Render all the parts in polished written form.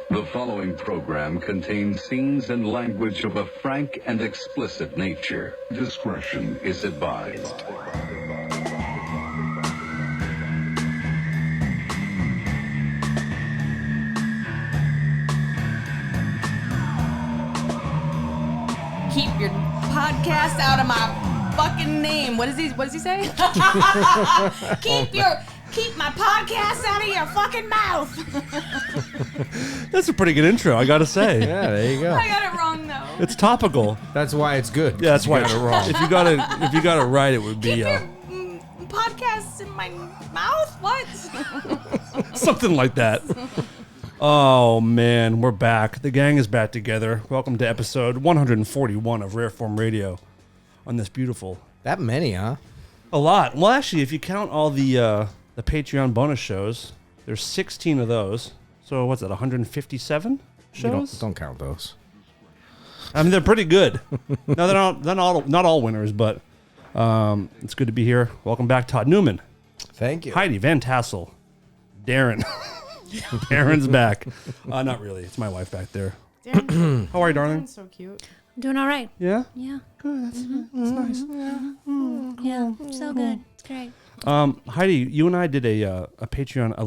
The following program contains scenes and language of a frank and explicit nature. Discretion is advised. Keep your podcast out of my fucking name. What does he say? Keep my podcast out of your fucking mouth. That's a pretty good intro, I gotta say. Yeah, there you go. I got it wrong though. It's topical. That's why it's good. Yeah, that's why you got it wrong. If you got it right, it would be Keep your podcasts in my mouth? What? something like that. Oh man, we're back. The gang is back together. Welcome to episode 141 of Rare Form Radio. On this beautiful, That many, huh? a lot. Well, actually, if you count all the Patreon bonus shows, there's 16 of those. So what's that? 157 shows? Don't count those. I mean, they're pretty good. No, they're not all winners, but it's good to be here. Welcome back, Todd Newman, Thank you. Heidi Van Tassel, Darren. Darren's back. Not really. It's my wife back there. Darren, How are you, darling? so cute. I'm doing all right. Yeah. Yeah. Good. That's nice. Yeah. So good. It's great. Heidi, you and I did a Patreon a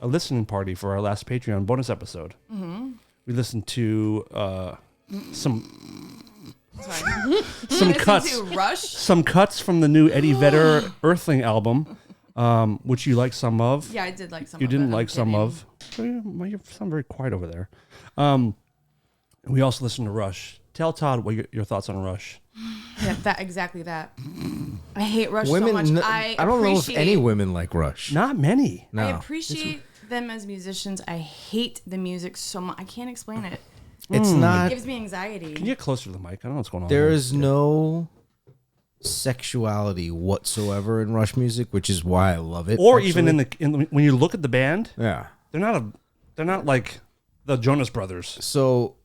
listening party for our last Patreon bonus episode. Mm-hmm. We listened to some cuts. To Rush. Some cuts from the new Eddie Vedder Earthling album, which you like some of. Yeah, I did like some. You of didn't it. like some of. You sound very quiet over there. We also listened to Rush. Tell Todd what your thoughts on Rush. Yeah, exactly that. I hate Rush Women, so much. I don't know if any women like Rush. Not many. No. I appreciate them as musicians. I hate the music so much. I can't explain it. It's It not. gives me anxiety. Can you get closer to the mic? I don't know what's going on. There is no sexuality whatsoever in Rush music, which is why I love it. or actually. even in the when you look at the band, Yeah. they're not like the Jonas Brothers. So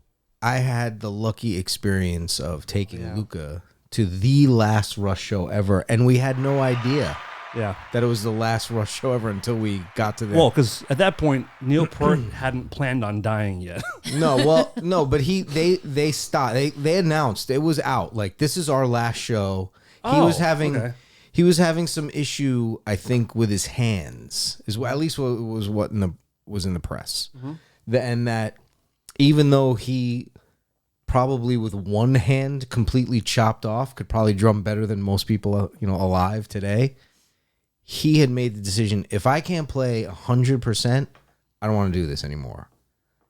I had the lucky experience of taking Luca to the last Rush show ever, and we had no idea Yeah. that it was the last Rush show ever until we got to there. Well, because at that point Neil Peart hadn't planned on dying yet. No, but they stopped. They announced it was out. Like, this is our last show. He was having some issue, I think, with his hands. At least what was in the press. And that even though he probably with one hand completely chopped off could probably drum better than most people alive today, he had made the decision, if I can't play 100%, I don't want to do this anymore.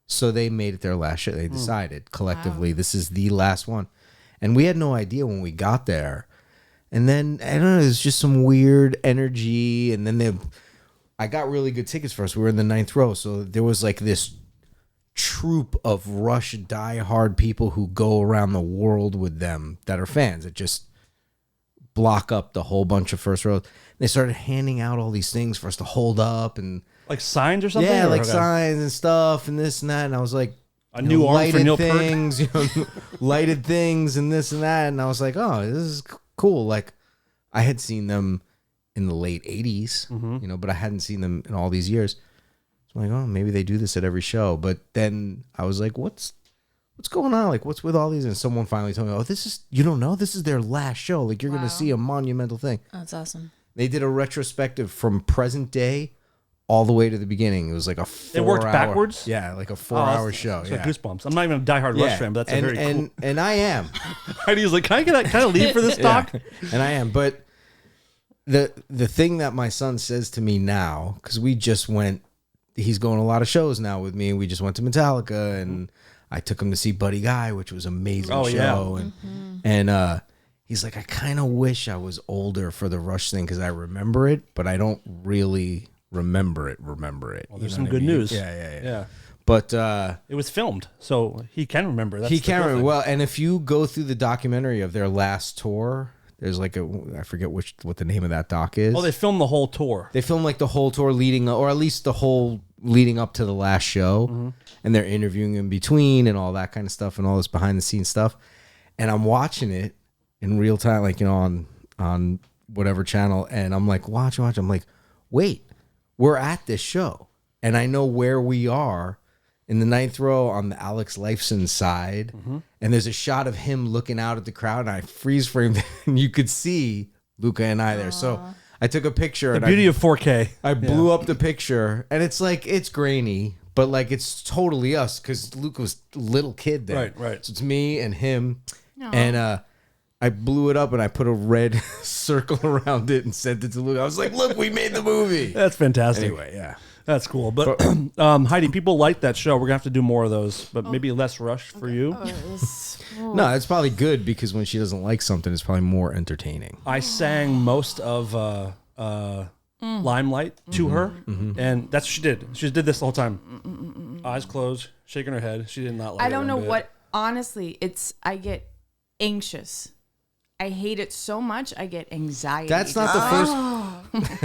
So they made it their last show. They decided collectively, this is the last one. And we had no idea when we got there. And then, I don't know, it was just some weird energy. And then I got really good tickets for us. We were in the 9th row. So there was like this troop of Rush diehard people who go around the world with them that are fans that just block up the whole bunch of first rows. They started handing out all these things for us to hold up and Like signs or something? yeah, or like okay. signs and stuff and this and that. And I was like, A new arm for Neil Peart? things, lighted things and this and that. And I was like, oh, this is cool. Like, I had seen them in the late 80s, but I hadn't seen them in all these years. So I'm like, oh, maybe they do this at every show. But then I was like, what's going on? Like, what's with all these? And someone finally told me, oh, you don't know? This is their last show. Like, you're going to see a monumental thing. Oh, that's awesome. They did a retrospective from present day all the way to the beginning. It was like a 4 They worked hour, backwards? Yeah, like a 4-hour show. It's Yeah. like goosebumps. I'm not even a diehard Rush fan, but that's and, a very cool. and I am. Heidi's like, can I leave for this talk? Yeah, and I am. But the thing that my son says to me now, because we just went, he's going to a lot of shows now with me, and we just went to Metallica, and I took him to see Buddy Guy, which was an amazing show. And he's like, I kind of wish I was older for the Rush thing because I remember it, but I don't really remember it. Well, there's some good news. Yeah. But It was filmed, so he can remember. That's he the can cool remember thing. well. And if you go through the documentary of their last tour, there's like I forget what the name of that doc is. Oh, they filmed the whole tour. They filmed like the whole tour leading, or at least the whole leading up to the last show, and they're interviewing in between and all that kind of stuff and all this behind the scenes stuff. And I'm watching it in real time, like on whatever channel, and I'm like, watch. I'm like, wait, we're at this show, and I know where we are. in the 9th row on the Alex Lifeson side, and there's a shot of him looking out at the crowd, and I freeze framed it, and you could see Luca and I there. So I took a picture. The beauty of 4K. I blew up the picture, and it's like, it's grainy, but like it's totally us because Luca was a little kid then. Right. So it's me and him, and I blew it up and I put a red circle around it and sent it to Luca. I was like, look, we made the movie. That's fantastic. Anyway, yeah. That's cool. But Heidi, people like that show. We're going to have to do more of those, but maybe less Rush for you. No, it's probably good because when she doesn't like something, it's probably more entertaining. I sang most of Limelight to her, and that's what she did. She did this the whole time. Eyes closed, shaking her head. She did not like it. I don't know one bit. what, honestly, I get anxious. I hate it so much. I get anxiety. That's not the first.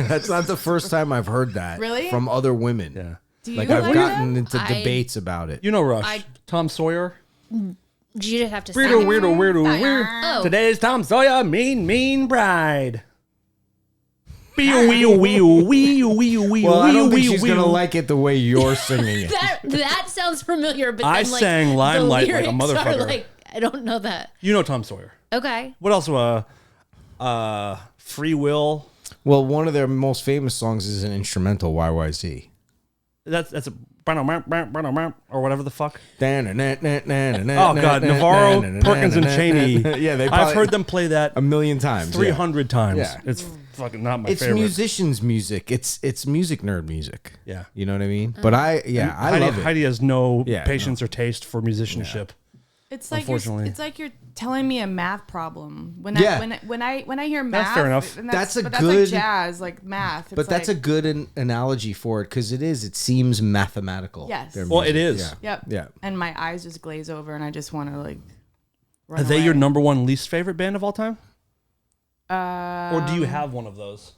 That's not the first time I've heard that. Really? From other women. Yeah. Do you Like like I've gotten that? into debates about it. You know Rush. Tom Sawyer. You just have to say Weirdo. Oh. Today's Tom Sawyer, mean bride. Well, I don't think she's gonna like it the way you're singing it. That sounds familiar, but I then, like, sang Limelight the like a lyrics are, motherfucker. like, I don't know that. You know Tom Sawyer. Okay. What else? Free Will. Well, one of their most famous songs is an instrumental, YYZ. That's a or whatever the fuck. Oh God, Navarro, Perkins, and Cheney. Yeah, I've heard them play that a million times, 300 times. Yeah. It's fucking not my it's favorite. musicians' music. It's music nerd music. Yeah. You know what I mean? But I love it. Heidi has no Yeah, patience or taste for musicianship. It's like Unfortunately. you're telling me a math problem. When I hear math, That's fair enough. and That's a but good- that's like jazz, like math. But that's a good analogy for it because it seems mathematical. Yes. their Well, it music. is. Yeah. Yep. Yeah. And my eyes just glaze over, and I just want to like. Run Are they away. your number one least favorite band of all time? Or do you Um, have one of those?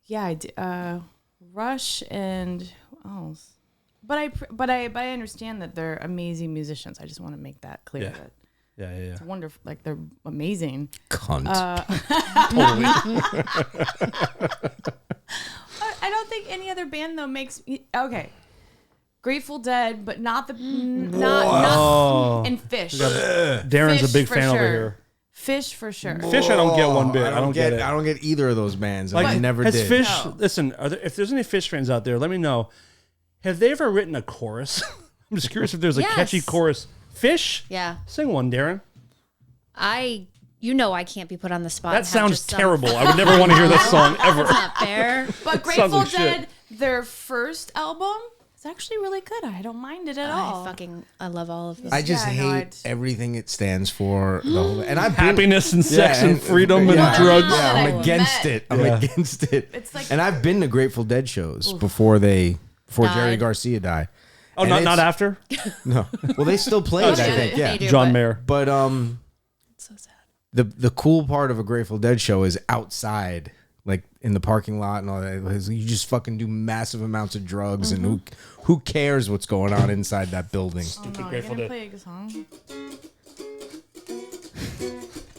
Yeah, I do. Rush and who else? But I understand that they're amazing musicians. I just want to make that clear. Yeah. That Yeah. it's wonderful. Like they're amazing. Cunt. Totally. I don't think any other band though makes okay. Grateful Dead, but not and Fish. Darren's Fish a big for fan over sure. here. Fish for sure. Fish, I don't get one bit. I don't get it. I don't get either of those bands. Like, I never has did. Fish, No. listen, if there's any Fish fans out there, let me know. Have they ever written a chorus? I'm just curious if there's a Yes. catchy chorus. Fish? Yeah. Sing one, Darren. I can't be put on the spot. That and have sounds just some- terrible. I would never want to hear that song ever. That's not fair. But Sounds Grateful like shit. Dead, their first album, is actually really good. I don't mind it at all. I love all of this. I just Yeah, I know, hate everything it stands for. The whole, and I've been, Happiness and sex and freedom and yeah, drugs. Yeah, I'm Oh, against man. it. I'm Yeah. against it. It's like- and I've been to Grateful Dead shows before Jerry Died. Garcia died. Oh, And not it's- after? No. Well, they still play it, I They think. do. Yeah. They do, John but- Mayer. But It's so sad. the cool part of a Grateful Dead show is outside, like in the parking lot and all that. You just fucking do massive amounts of drugs, and who cares what's going on inside that building? Oh, no, you're Grateful gonna Dead. play a song?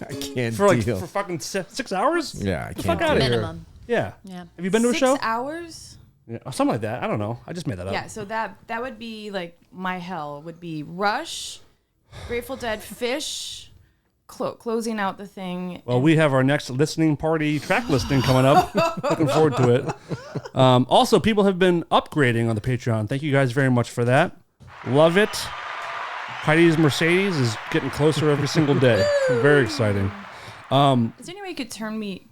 I can't For deal. for fucking 6 hours? Yeah, I The can't. fuck out of here. Minimum. Yeah. Yeah. Have you been to a 6 show? hours? Yeah, something like that. I don't know. I just made that up. Yeah, so that would be like my hell would be Rush, Grateful Dead, Fish, closing out the thing. Well, we have our next listening party track listing coming up. Looking forward to it. Also, people have been upgrading on the Patreon. Thank you guys very much for that. Love it. Heidi's Mercedes is getting closer every single day. Very exciting. Is there any way you could turn me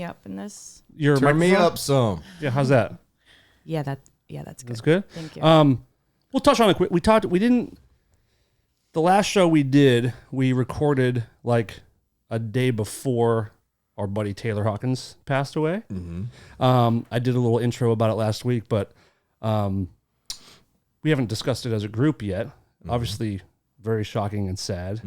up in this? Your Turn me microphone? up some. Yeah, how's that? Yeah, that's good. That's good. Thank you. We'll touch on it quick. The last show we did, we recorded like a day before our buddy Taylor Hawkins passed away. I did a little intro about it last week, but we haven't discussed it as a group yet. Obviously, very shocking and sad.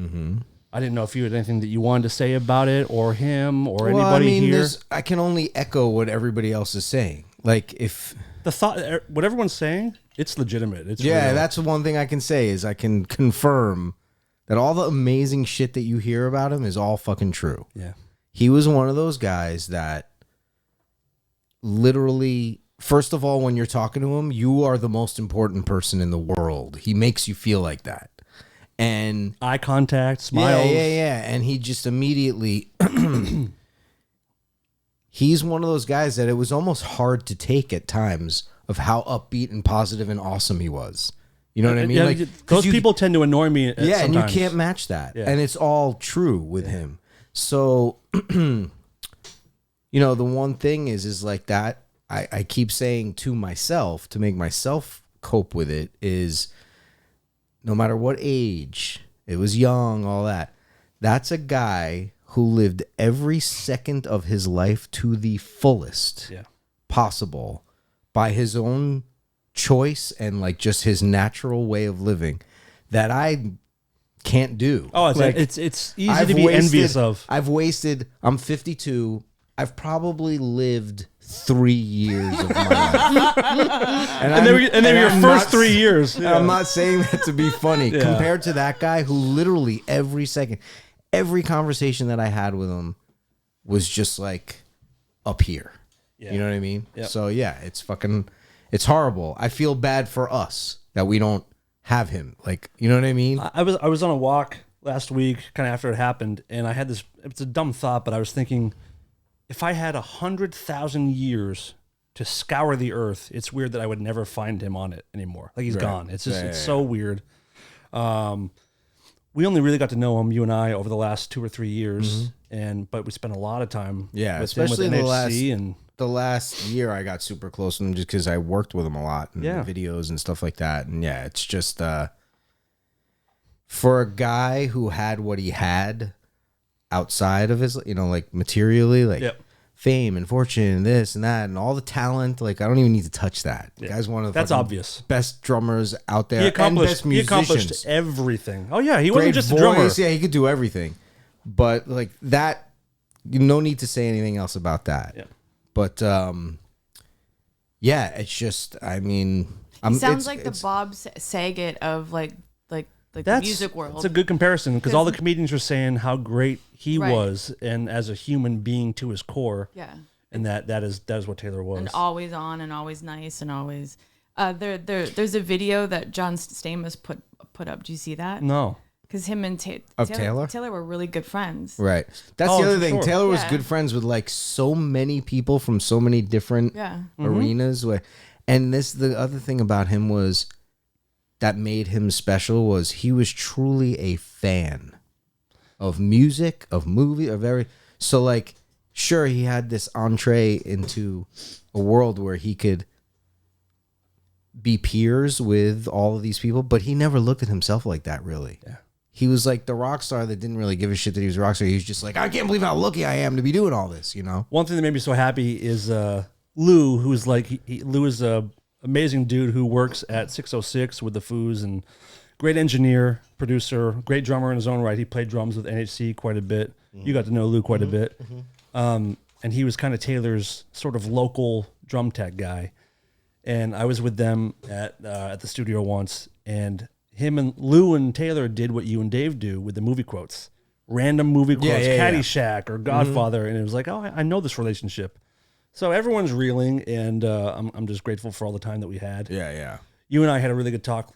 I didn't know if you had anything that you wanted to say about it, or him, or anybody here. I can only echo what everybody else is saying. Like if The thought, what everyone's saying, it's legitimate. It's yeah, real. that's the one thing I can say is I can confirm that all the amazing shit that you hear about him is all fucking true. Yeah. He was one of those guys that literally first of all, when you're talking to him, you are the most important person in the world. He makes you feel like that. And eye contact, smiles. Yeah. And he just immediately, he's one of those guys that it was almost hard to take at times of how upbeat and positive and awesome he was. You know what I mean? Yeah, like those people tend to annoy me. Yeah, sometimes. and you can't match that. Yeah. And it's all true with him. So, the one thing is like that. I keep saying to myself, to make myself cope with it, is no matter what age, it was young, all that, that's a guy who lived every second of his life to the fullest possible by his own choice and like just his natural way of living that I can't do. Oh, it's easy to be envious of. I'm 52. I've probably lived 3 years of my life. and they were your first 3 years. Yeah. I'm not saying that to be funny. Yeah. Compared to that guy who literally every second, every conversation that I had with him was just like up here. Yeah. You know what I mean? Yep. So yeah, it's horrible. I feel bad for us that we don't have him. Like, you know what I mean? I was on a walk last week, kind of after it happened, and I had this. It's a dumb thought, but I was thinking, if I had 100,000 years to scour the earth, it's weird that I would never find him on it anymore. Like he's gone. It's just it's so weird. We only really got to know him, you and I, over the last 2 or 3 years, but we spent a lot of time. Yeah, with especially him with in the last year. I got super close with him just because I worked with him a lot and videos and stuff like that. And yeah, it's just for a guy who had what he had outside of his, like materially, like fame and fortune and this and that and all the talent. Like, I don't even need to touch that. The guy's one of the obvious best drummers out there. He accomplished everything. Oh yeah, he wasn't just a drummer. Yeah, he could do everything. But like that, no need to say anything else about that. Yeah. But it's just, I mean, he sounds like the Bob Saget of like the music world. It's a good comparison because all the comedians are saying how great he was, and as a human being to his core. Yeah. And that is what Taylor was. And always on, and always nice, and always. There's a video that John Stamos put up. Do you see that? No. Because him and Taylor were really good friends. Right. That's the other thing. Sure. Taylor was good friends with like so many people from so many different arenas. And the other thing about him was that made him special was he was truly a fan of music, of movie, so like, sure, he had this entree into a world where he could be peers with all of these people, but he never looked at himself like that, really. Yeah. He was like the rock star that didn't really give a shit that he was a rock star. He was just like, I can't believe how lucky I am to be doing all this, One thing that made me so happy is Lou, who's like, Lou is a amazing dude who works at 606 with the Foos and great engineer, producer, great drummer in his own right. He played drums with NHC quite a bit. You got to know Lou quite a bit. And he was kind of Taylor's sort of local drum tech guy. And I was with them at the studio once, and him and Lou and Taylor did what you and Dave do with the movie quotes. Random movie quotes, Caddyshack or Godfather. And it was like, oh, I know this relationship. So everyone's reeling, and I'm just grateful for all the time that we had. Yeah, yeah. You and I had a really good talk,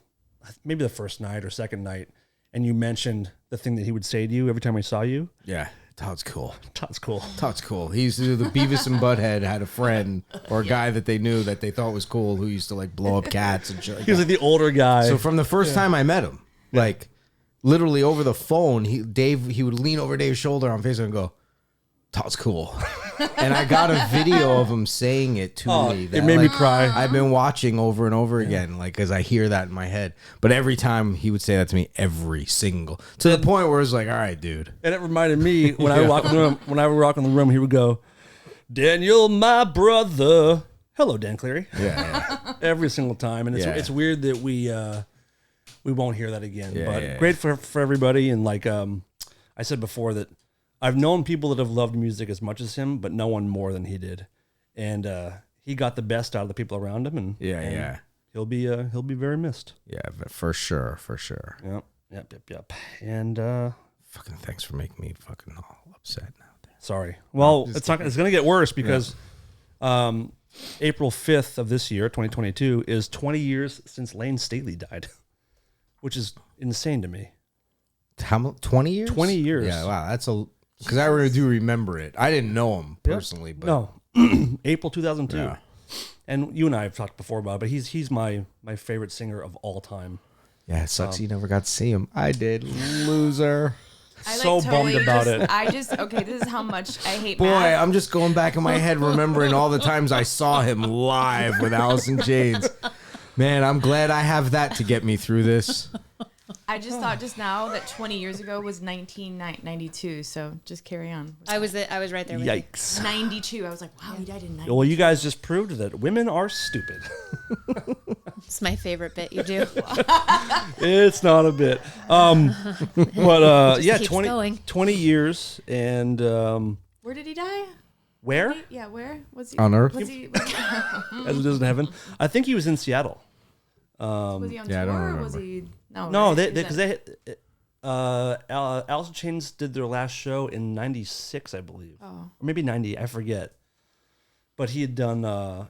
maybe the first night or second night, and you mentioned the thing that he would say to you every time he saw you. Yeah, Todd's cool. Todd's cool. Todd's cool. He used to do the Beavis and Butthead, had a friend or a guy that they knew that they thought was cool who used to like blow up cats and shit. He was like the older guy. So from the first time I met him, like literally over the phone, he would lean over Dave's shoulder on Facebook and go, Todd's cool. And I got a video of him saying it to me. That, it made me cry. I've been watching over and over again, like, because I hear that in my head. But every time he would say that to me, to the point where it's like, all right, dude. And it reminded me when I walk in the room, he would go, Daniel, my brother. Hello, Dan Cleary. Yeah. Every single time. And it's weird that we won't hear that again. But great for everybody. And like I said before, that I've known people that have loved music as much as him, but no one more than he did. And he got the best out of the people around him, and he'll be very missed. Yeah, for sure. Yep. And fucking thanks for making me fucking all upset now. Sorry. Well, it's gonna get worse because April 5th of this year, 2022, is 20 years since Layne Staley died, which is insane to me. How 20 years? 20 years. Yeah, wow, that's a because I really do remember it. I didn't know him personally, but no, April 2002. Yeah. And you and I have talked before about it, but he's my favorite singer of all time. Yeah, it sucks you never got to see him. I did, loser. I So bummed about it. Okay, this is how much I hate Boy, math. I'm just going back in my head, remembering all the times I saw him live with Alice in Chains. Man, I'm glad I have that to get me through this. I just thought just now that 20 years ago was 1992, so just carry on. I was right there with you. Yikes. 92. I was like, wow, he died in 92. Well, you guys just proved that women are stupid. It's my favorite bit you do. It's not a bit. But yeah, keeps 20, going. 20 years. And Where did he die? where? Yeah, where? Was he? On Earth? Was he As it is in heaven. I think he was in Seattle. on Yeah, I don't tour? remember. Was he? No, right? because Alice in Chains did their last show in 96, I believe. Oh. Or maybe 90, I forget. But he had done,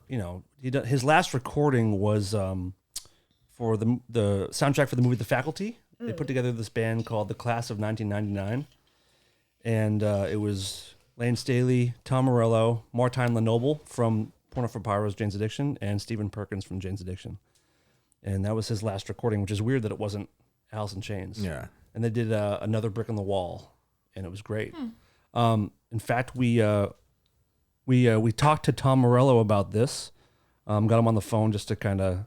his last recording was for the soundtrack for the movie The Faculty. They put together this band called The Class of 1999. And it was Layne Staley, Tom Morello, Martijn Lenoble from Porno for Pyros, Jane's Addiction, and Stephen Perkins from Jane's Addiction. And that was his last recording, which is weird that it wasn't Alice in Chains. Yeah. And they did Another Brick in the Wall, and it was great. In fact, we talked to Tom Morello about this. Got him on the phone just to kind of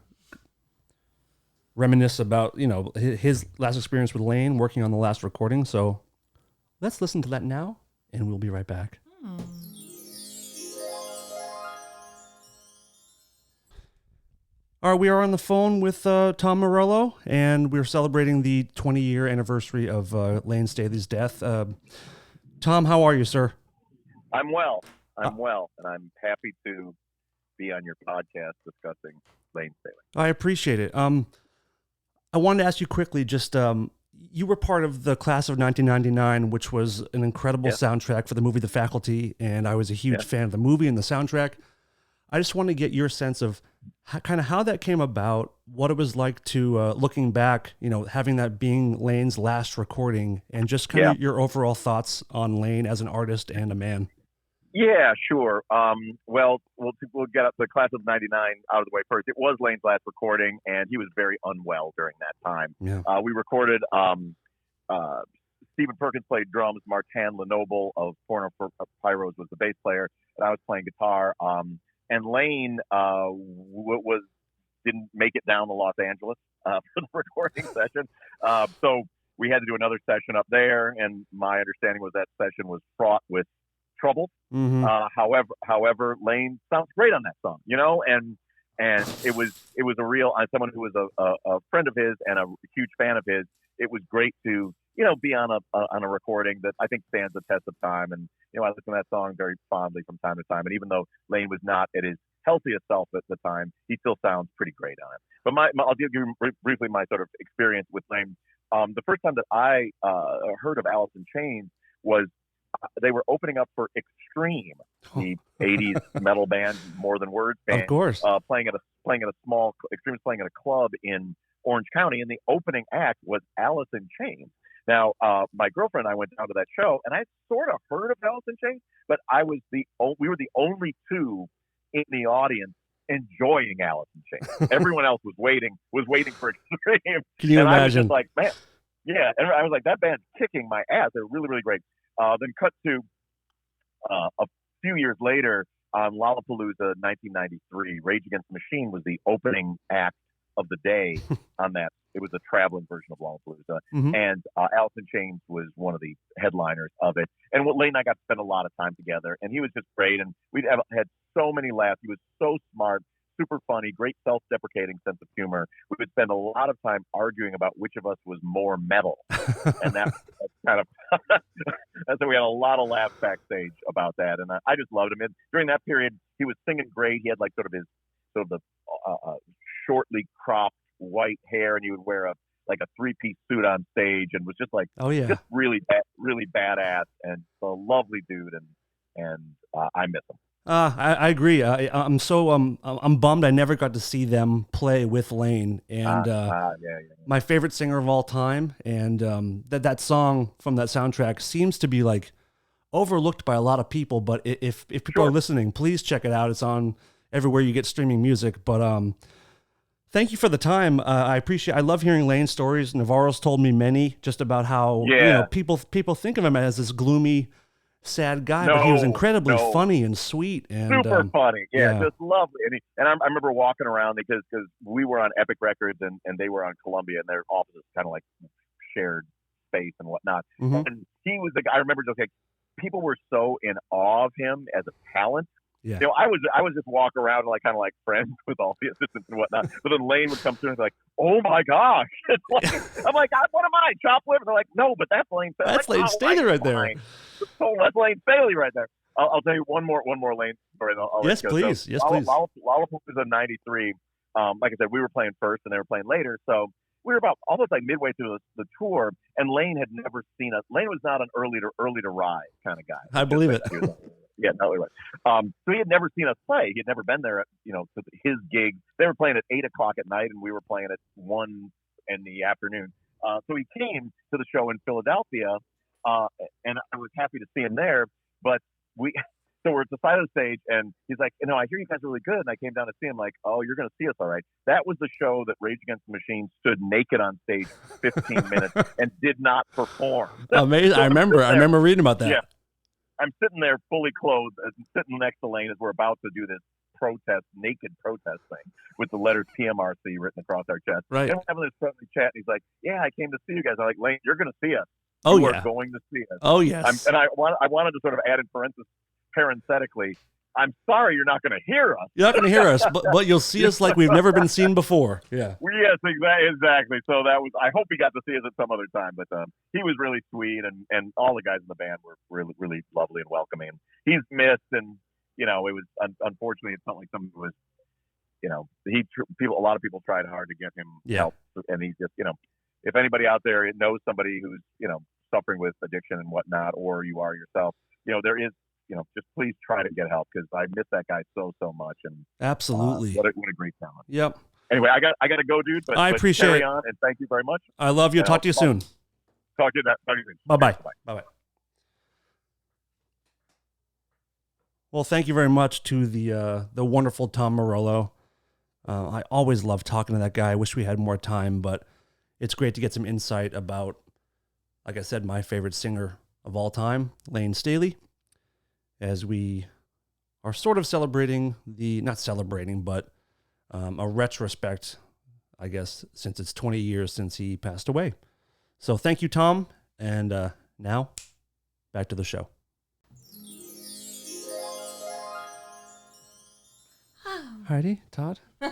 reminisce about his last experience with Layne, working on the last recording. So let's listen to that now, and we'll be right back. All right, we are on the phone with Tom Morello, and we're celebrating the 20-year anniversary of Layne Staley's death. Tom, how are you, sir? I'm well. And I'm happy to be on your podcast discussing Layne Staley. I appreciate it. I wanted to ask you quickly, just you were part of the class of 1999, which was an incredible soundtrack for the movie The Faculty, and I was a huge fan of the movie and the soundtrack. I just want to get your sense of how that came about, what it was like to, looking back, having that being Layne's last recording, and just kind of your overall thoughts on Layne as an artist and a man. Yeah, sure. Well, we'll get up the class of 99 out of the way first. It was Layne's last recording, and he was very unwell during that time. Yeah. We recorded, Stephen Perkins played drums, Martijn Lenoble of Porno for Pyros was the bass player, and I was playing guitar. And Layne didn't make it down to Los Angeles for the recording session. So we had to do another session up there, and my understanding was that session was fraught with trouble. Mm-hmm. However, Layne sounds great on that song, and it was a real, someone who was a friend of his and a huge fan of his. It was great to be on a recording that I think stands the test of time. And I listen to that song very fondly from time to time. And even though Layne was not at his healthiest self at the time, he still sounds pretty great on it. But I'll give you briefly my sort of experience with Layne. The first time that I heard of Alice in Chains was they were opening up for Extreme, the 80s metal band, More Than Words band. Of course. Playing at a small, Extreme was playing at a club in Orange County, and the opening act was Alice in Chains. Now, my girlfriend and I went down to that show, and I sort of heard of Alice in Chains, but we were the only two in the audience enjoying Alice in Chains. Everyone else was waiting for Extreme. Can you and imagine? I was just like, man, yeah. And I was like, that band's kicking my ass. They're really, really great. Then cut to a few years later on Lollapalooza 1993. Rage Against the Machine was the opening act of the day on that. It was a traveling version of Lollapalooza. Mm-hmm. And Alice in Chains was one of the headliners of it. And Layne and I got to spend a lot of time together, and he was just great. And we had so many laughs. He was so smart, super funny, great self-deprecating sense of humor. We would spend a lot of time arguing about which of us was more metal. And that's kind of, and so we had a lot of laughs backstage about that. And I just loved him. And during that period, he was singing great. He had like sort of the shortly cropped white hair, and he would wear a three-piece suit on stage, and was just like, just really badass, and a lovely dude, and I miss him. I agree. I'm so I'm bummed I never got to see them play with Layne, and my favorite singer of all time, and that song from that soundtrack seems to be like overlooked by a lot of people. But if people are listening, please check it out. It's on everywhere you get streaming music. But thank you for the time. I love hearing Layne's stories. Navarro's told me many just about how people think of him as this gloomy, sad guy, but he was incredibly funny and sweet and super funny. Just lovely. And I remember walking around because we were on Epic Records and they were on Columbia, and their offices kind of like shared space and whatnot. Mm-hmm. And he was the guy. I remember just like people were so in awe of him as a talent. Yeah. You know, I was just walk around and like kind of like friends with all the assistants and whatnot. But then Layne would come through and be like, "Oh my gosh!" I'm like, "What am I? Choplifter?" And they're like, "No, but that's Layne Staley." That's Layne Staley right there. So that's Layne Staley right there. I'll tell you one more Layne story. Yes, please. So, yes, please. Lollapalooza was in '93. Like I said, we were playing first and they were playing later. So we were about almost like midway through the tour, and Layne had never seen us. Layne was not an early to ride kind of guy. I believe it. Yeah, no, he was. So he had never seen us play. He had never been there, to his gig. They were playing at 8:00 at night, and we were playing at 1 in the afternoon. So he came to the show in Philadelphia, and I was happy to see him there. But so we're at the side of the stage, and he's like, I hear you guys are really good. And I came down to see him, like, oh, you're going to see us all right. That was the show that Rage Against the Machine stood naked on stage 15 minutes and did not perform. Amazing. I remember reading about that. Yeah. I'm sitting there fully clothed, sitting next to Layne as we're about to do this naked protest thing with the letters PMRC written across our chest. Right. And we're having this friendly chat, and he's like, "Yeah, I came to see you guys." I'm like, "Layne, you're going to see us. Oh, you yeah. are going to see us." Oh, yes. I wanted to sort of add in parenthetically, I'm sorry you're not going to hear us. You're not going to hear us, but you'll see us like we've never been seen before. Yeah. Yes, exactly. So I hope he got to see us at some other time, but he was really sweet, and all the guys in the band were really, really lovely and welcoming. He's missed, and it was unfortunately, it felt like something was, a lot of people tried hard to get him help, and he just, if anybody out there knows somebody who's, suffering with addiction and whatnot, or you are yourself, there is, just please try to get help, because I miss that guy so much. And absolutely, what a great talent. Yep. Anyway, I got to go, dude. But I appreciate carry it. on, and thank you very much. I love you. Talk to you soon. Talk to you soon. Bye bye. Well, thank you very much to the wonderful Tom Morello. I always love talking to that guy. I wish we had more time, but it's great to get some insight about, like I said, my favorite singer of all time, Layne Staley, as we are sort of celebrating but a retrospect, I guess, since it's 20 years since he passed away. So thank you, Tom. And now back to the show. Heidi, Todd, did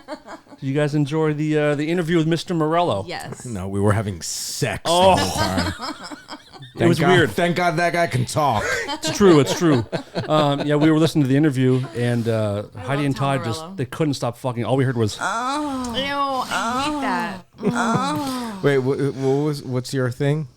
you guys enjoy the interview with Mr. Morello? Yes. No, we were having sex the whole time. It was weird. Thank God that guy can talk. It's true. Yeah, we were listening to the interview, and Heidi and Todd they couldn't stop fucking. All we heard was, "Oh, no, I hate that." Oh. Wait, what's your thing?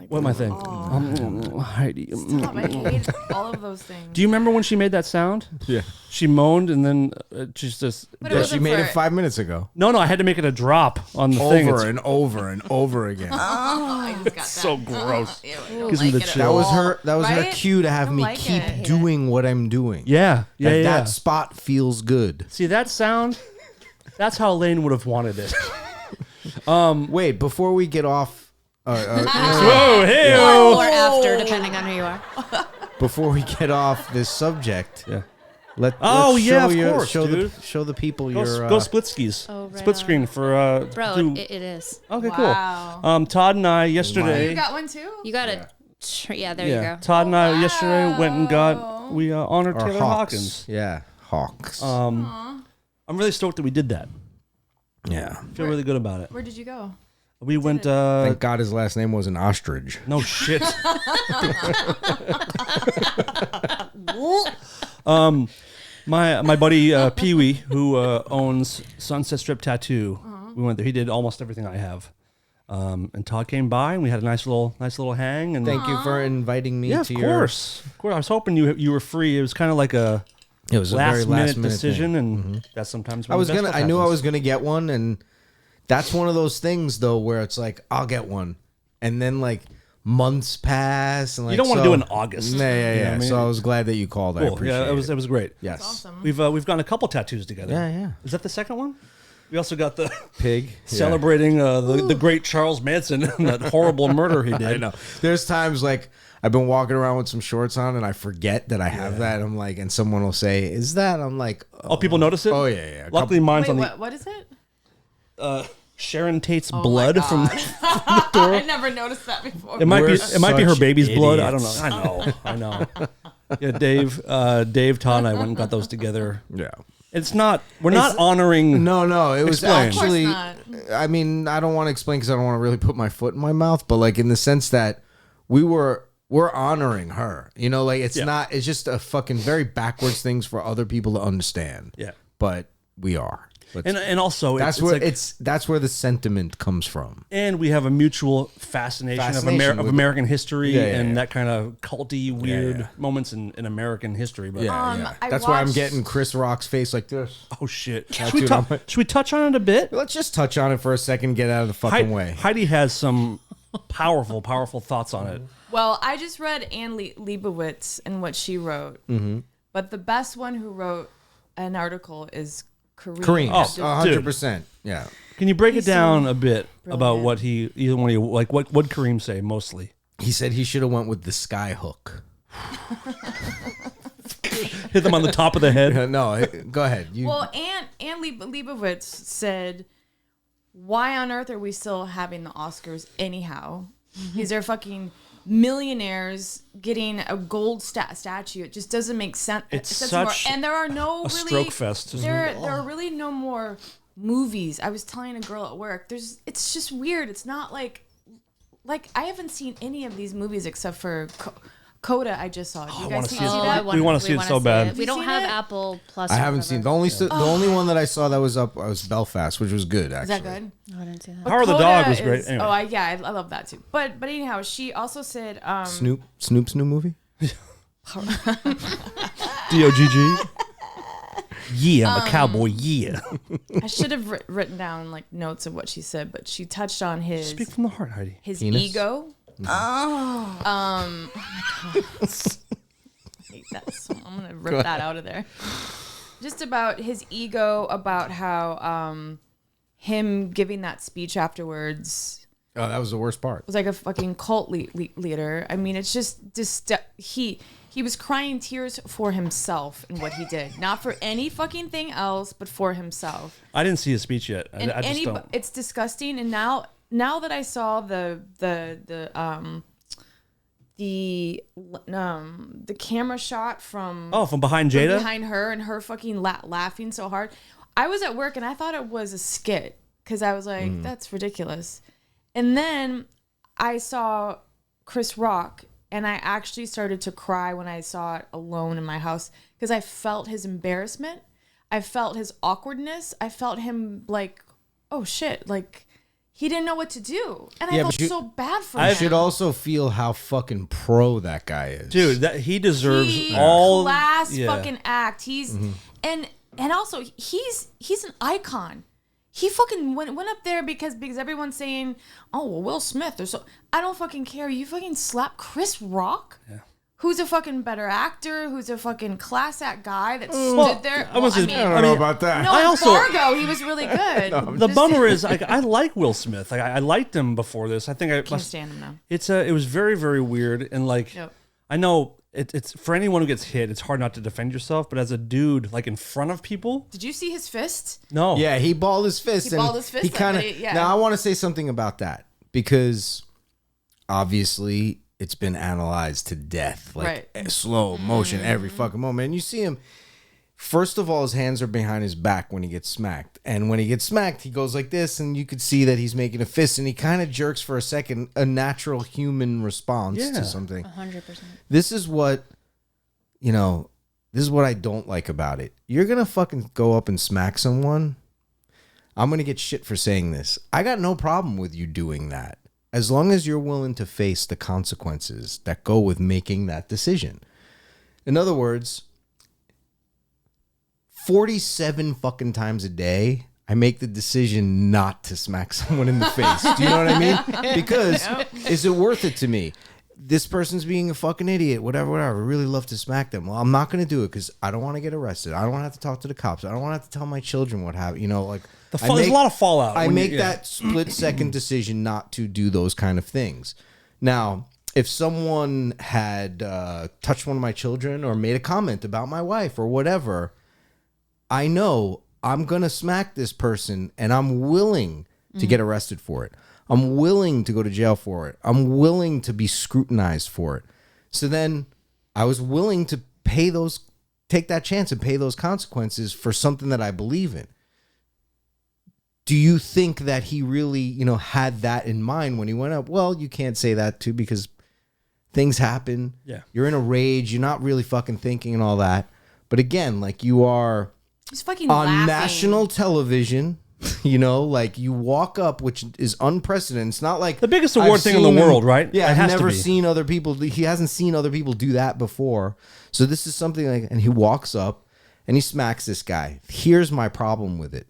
What am I saying? Heidi. Stop, I hate all of those things. Do you remember when she made that sound? Yeah. She moaned, and then she's just... she made it 5 minutes ago. No, I had to make it a drop on the thing. Over and over and over again. I just got so gross. Gives me the chill. That was her cue to have me keep doing what I'm doing. Yeah. That spot feels good. See, that sound, that's how Layne would have wanted it. Wait, before we get off... Or after, depending on who you are. Before we get off this subject, let's show the people go split skis. Split screen for it is. Okay, wow. cool. Todd and I yesterday. You got one too? You got it. Yeah, there you go. Todd and I yesterday went and we honored our Taylor Hawkins. Yeah, Hawks. I'm really stoked that we did that. Yeah, I feel really good about it. Where did you go? We went. Thank God his last name wasn't Ostrich. No shit. My buddy Pee Wee, who owns Sunset Strip Tattoo, we went there. He did almost everything I have. And Todd came by, and we had a nice little hang. And thank you for inviting me. Yeah, of course. I was hoping you were free. It was kind of like a It was a very last minute decision, thing. and that's sometimes. I knew I was gonna get one, and that's one of those things though where it's like I'll get one, and then like months pass, and like you don't want to do it in August. Yeah. You know what I mean? So I was glad that you called. I Cool. appreciate Yeah, it was great. Yes. That's awesome. We've gotten a couple tattoos together. Yeah. Is that the second one? We also got the Pig celebrating the great Charles Manson and that horrible murder he did. I know. There's times like I've been walking around with some shorts on and I forget that I have that. I'm like, and someone will say, "Is that?" I'm like, "Oh, people notice it." Oh yeah. Luckily, mine's Wait, on what is it? the Sharon Tate's Oh blood my from God. the door. I never noticed that before. It might We're be her such baby's blood. I idiots. don't know. I know. Yeah, Dave, Todd, and I went and got those together. Yeah. It's not. We're not honoring. No. It was Explain. actually. Of course not. I mean, I don't want to explain because I don't want to really put my foot in my mouth, but like in the sense that we're honoring her. You know, like it's not. It's just a fucking very backwards things for other people to understand. Yeah. But we are. And also that's it's where like, that's where the sentiment comes from. and we have a mutual fascination of Fascination with- American history Yeah, and that kind of culty, weird moments in American history. But I That's why I'm watched- getting Chris Rock's face like this. oh shit, Tattooed on my- should we touch on it a bit? Let's just touch on it for a second. Get out of the fucking way. Heidi has some powerful thoughts on it. Well, I just read Anne Leibovitz and what she wrote. Mm-hmm. But the best one who wrote an article is Kareem. Oh, 100%. Yeah. Can you break it He's so down a bit about brilliant. what either one of you like? What Kareem say mostly? He said he should have went with the sky hook. Hit them on the top of the head. No, go ahead. Well, Anne Leibovitz said, "Why on earth are we still having the Oscars anyhow? These are fucking millionaires getting a gold statue. It just doesn't make sense. It's sense such anymore. And there are no a really stroke fest, isn't There it? are really no more movies. I was telling a girl at work. It's just weird. It's not like I haven't seen any of these movies except for Coda. I just saw. Do you I guys wanna see see it. that? We wanna see it so bad. We don't seen have it? Apple Plus. I or haven't whatever. seen the only one that I saw that was up was Belfast, which was good actually. Is that good? Oh, I didn't see that. Power of the Coda Dog was great. is- Anyway. Oh, I love that too. But anyhow, she also said, Snoop's new movie? D-O-G-G. Yeah, I'm a cowboy. Yeah. I should have written down like notes of what she said, but she touched on his Speak from the heart, Heidi. his Penis? ego. Oh my god. I hate that song. I'm gonna rip that out of there. Just about his ego, about how him giving that speech afterwards Oh, that was the worst part. was like a fucking cult leader. I mean, it's just he was crying tears for himself and what he did, not for any fucking thing else, but for himself. I didn't see his speech yet. And I just don't. it's disgusting. And now that I saw the camera shot from From behind Jada? behind her and her fucking laughing so hard, I was at work and I thought it was a skit because I was like, that's ridiculous. And then I saw Chris Rock, and I actually started to cry when I saw it alone in my house because I felt his embarrassment. I felt his awkwardness. I felt him like, oh shit, like he didn't know what to do. And I Yeah, felt but you- so bad for I him. should also feel how fucking pro that guy is. Dude, that he deserves He all class yeah. fucking act. He's and also he's an icon. He fucking went up there because everyone's saying, oh well, Will Smith or so. I don't fucking care. You fucking slap Chris Rock, who's a fucking better actor, who's a fucking class act guy that stood there. I was Well, just- I don't know about that. no, I in also- Fargo he was really good. The bummer is I like Will Smith. I liked him before this. I think I Can't stand him now. it was very, very weird, and like Yep. I know it's for anyone who gets hit, it's hard not to defend yourself. But as a dude, like in front of people, Did you see his fist? no, Yeah, he balled his fist. He balled his fist He up, kind of. but yeah. Now I want to say something about that because obviously it's been analyzed to death, like slow motion every fucking moment. And you see him. First of all, his hands are behind his back when he gets smacked, and when he gets smacked, he goes like this, and you could see that he's making a fist, and he kind of jerks for a second, a natural human response Yeah. to something. 100%. This is what, this is what I don't like about it. You're going to fucking go up and smack someone. I'm going to get shit for saying this. I got no problem with you doing that. As long as you're willing to face the consequences that go with making that decision. In other words, 47 fucking times a day, I make the decision not to smack someone in the face. Do you know what I mean? Because is it worth it to me? This person's being a fucking idiot, whatever. I really love to smack them. Well, I'm not going to do it because I don't want to get arrested. I don't want to have to talk to the cops. I don't want to have to tell my children what happened. You know, like there's a lot of fallout. I make that split-second decision not to do those kind of things. Now, if someone had touched one of my children or made a comment about my wife or whatever, I know I'm going to smack this person and I'm willing to get arrested for it. I'm willing to go to jail for it. I'm willing to be scrutinized for it. So then I was willing to take that chance and pay those consequences for something that I believe in. Do you think that he really, had that in mind when he went up? Well, you can't say that too because things happen. Yeah. You're in a rage. You're not really fucking thinking and all that. But again, like you are He's fucking on laughing. national television. Like you walk up, which is unprecedented. It's not like the biggest award thing in the world, right? Yeah, It I've has to never be. seen other people. He hasn't seen other people do that before. So this is something like, and he walks up and he smacks this guy. Here's my problem with it.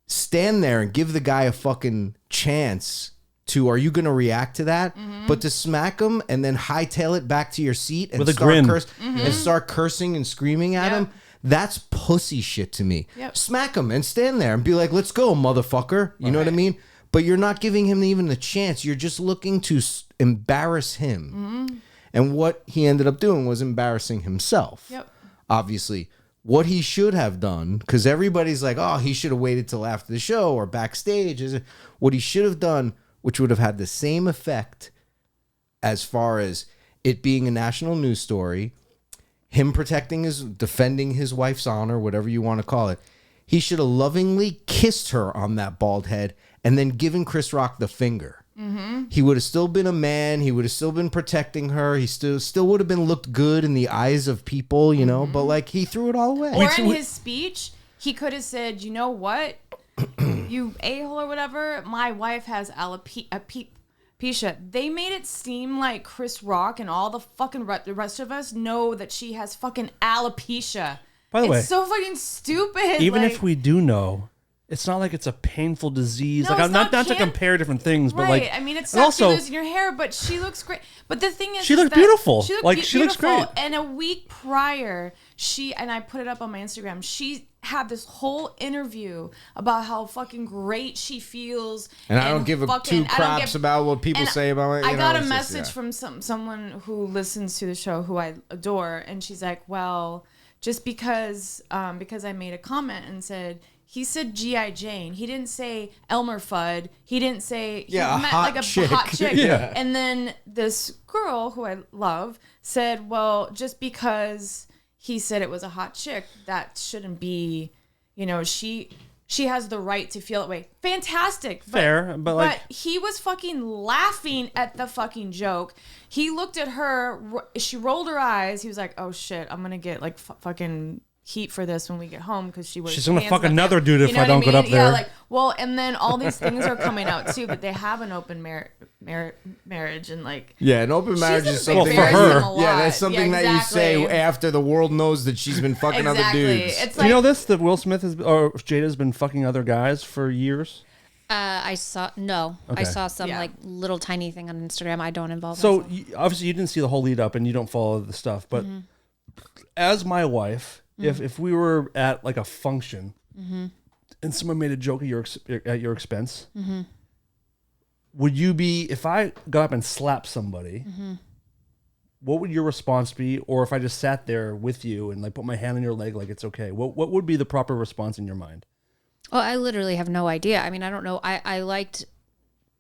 Stand there and give the guy a fucking chance to, are you going to react to that? But to smack him and then hightail it back to your seat and With a grin. And start cursing and screaming at him. That's pussy shit to me. Yep. Smack him and stand there and be like, let's go, motherfucker. You know what I mean? But you're not giving him even the chance. You're just looking to embarrass him. And what he ended up doing was embarrassing himself. Yep. Obviously, what he should have done, because everybody's like, oh, he should have waited till after the show or backstage. What he should have done, which would have had the same effect as far as it being a national news story, him defending his wife's honor, whatever you want to call it. He should have lovingly kissed her on that bald head and then given Chris Rock the finger. He would have still been a man. He would have still been protecting her. He still would have been looked good in the eyes of people, but like he threw it all away. Or in his speech, he could have said, you know what? You a-hole or whatever, my wife has alopecia. They made it seem like Chris Rock and all the fucking the rest of us know that she has fucking alopecia. By the way, it's so fucking stupid. Even like, if we do know, it's not like it's a painful disease. No, like I'm it's not not to compare different things, but like I mean, it's and not also losing your hair, but she looks great. But the thing is, she looked that beautiful. She looked Like, she looks beautiful. great. And a week prior, and I put it up on my Instagram. She had this whole interview about how fucking great she feels, and I don't give two craps about what people say about it. I got a message from someone who listens to the show who I adore, and she's like, "Well, just because I made a comment and said." He said G.I. Jane. He didn't say Elmer Fudd. He didn't say... He meant like a hot chick. Yeah. And then this girl, who I love, said, well, just because he said it was a hot chick, that shouldn't be... She has the right to feel that way. Fantastic. Fair, but like... But he was fucking laughing at the fucking joke. He looked at her. She rolled her eyes. He was like, oh, shit, I'm going to get like fucking... heat for this when we get home because she's gonna fuck another dude if I don't get up there. Yeah, like and then all these things are coming out too, but they have an open marriage and like an open marriage is something for her. That's something that you say after the world knows that she's been fucking other dudes. It's like, you know this that Will Smith or Jada's been fucking other guys for years. I saw some like little tiny thing on Instagram. I don't involve so myself. Obviously you didn't see the whole lead up and you don't follow the stuff, but as my wife. If we were at like a function and someone made a joke at your expense, would you be, if I got up and slapped somebody, what would your response be? Or if I just sat there with you and like put my hand on your leg like it's okay, what would be the proper response in your mind? Oh, I literally have no idea. I mean, I don't know. I liked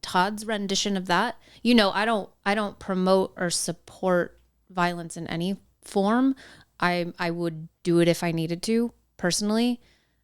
Todd's rendition of that. I don't promote or support violence in any form. I would do it if I needed to, personally.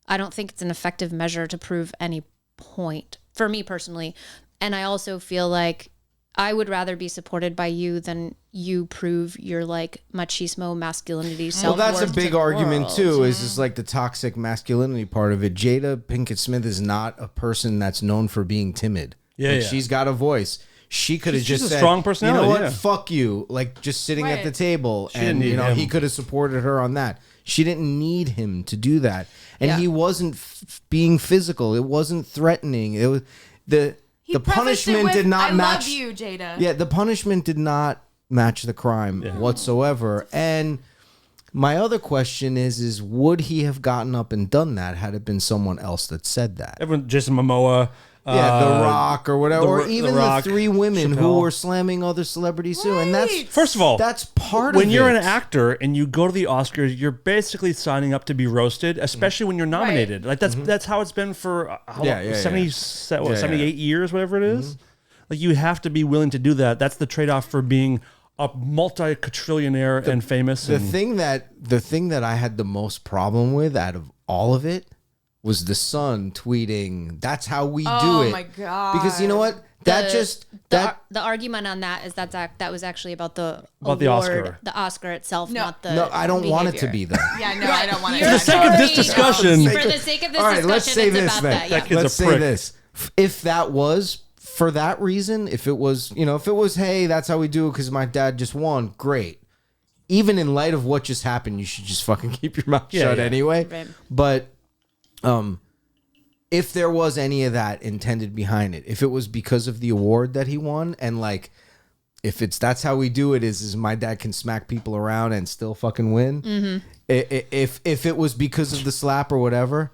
I don't think it's an effective measure to prove any point, for me personally. And I also feel like I would rather be supported by you than you prove your like machismo masculinity self-worth. Well, that's a big argument world. too, is just like the toxic masculinity part of it. Jada Pinkett Smith is not a person that's known for being timid. Yeah, She's got a voice. she could have just a said, strong personality, you know what, yeah. fuck you, like just sitting at Right. the table, didn't and need you know him. he could have supported her on that. She didn't need him to do that, and Yeah. he wasn't being physical. It wasn't threatening. It was the He prefaced it punishment with, did not I match. love you, Jada. Yeah, the punishment did not match the crime whatsoever. And my other question is would he have gotten up and done that had it been someone else that said that? Everyone, Jason Momoa. Yeah, The Rock or whatever, or The even Rock, the three women who Chappelle. were slamming other celebrities too. And that's Right. First of all, that's part of it. when you're an actor and you go to the Oscars, you're basically signing up to be roasted, especially when you're nominated. Like that's how it's been for how Yeah, long? yeah, 78 years, whatever it is. Like you have to be willing to do that. That's the trade-off for being a multi-quadrillionaire and famous. The thing that I had the most problem with out of all of it was the Sun tweeting, "That's how we do it." Oh my God. Because you know what? That The argument on that is that was actually about the About the award, Oscar. the Oscar itself, No. not the no, I don't want it to be behavior. that. Yeah, no, I don't want You're For the sake of this sorry. discussion, For the sake of this All right, discussion, let's say it's this about then. that. Yeah. That kid's Let's a say prick. this. If that was for that reason, if it was, hey, that's how we do it because my dad just won, great. Even in light of what just happened, you should just fucking keep your mouth shut yeah. anyway. Right. But if there was any of that intended behind it, if it was because of the award that he won, and like, if it's that's how we do it is my dad can smack people around and still fucking win. Mm-hmm. If it was because of the slap or whatever,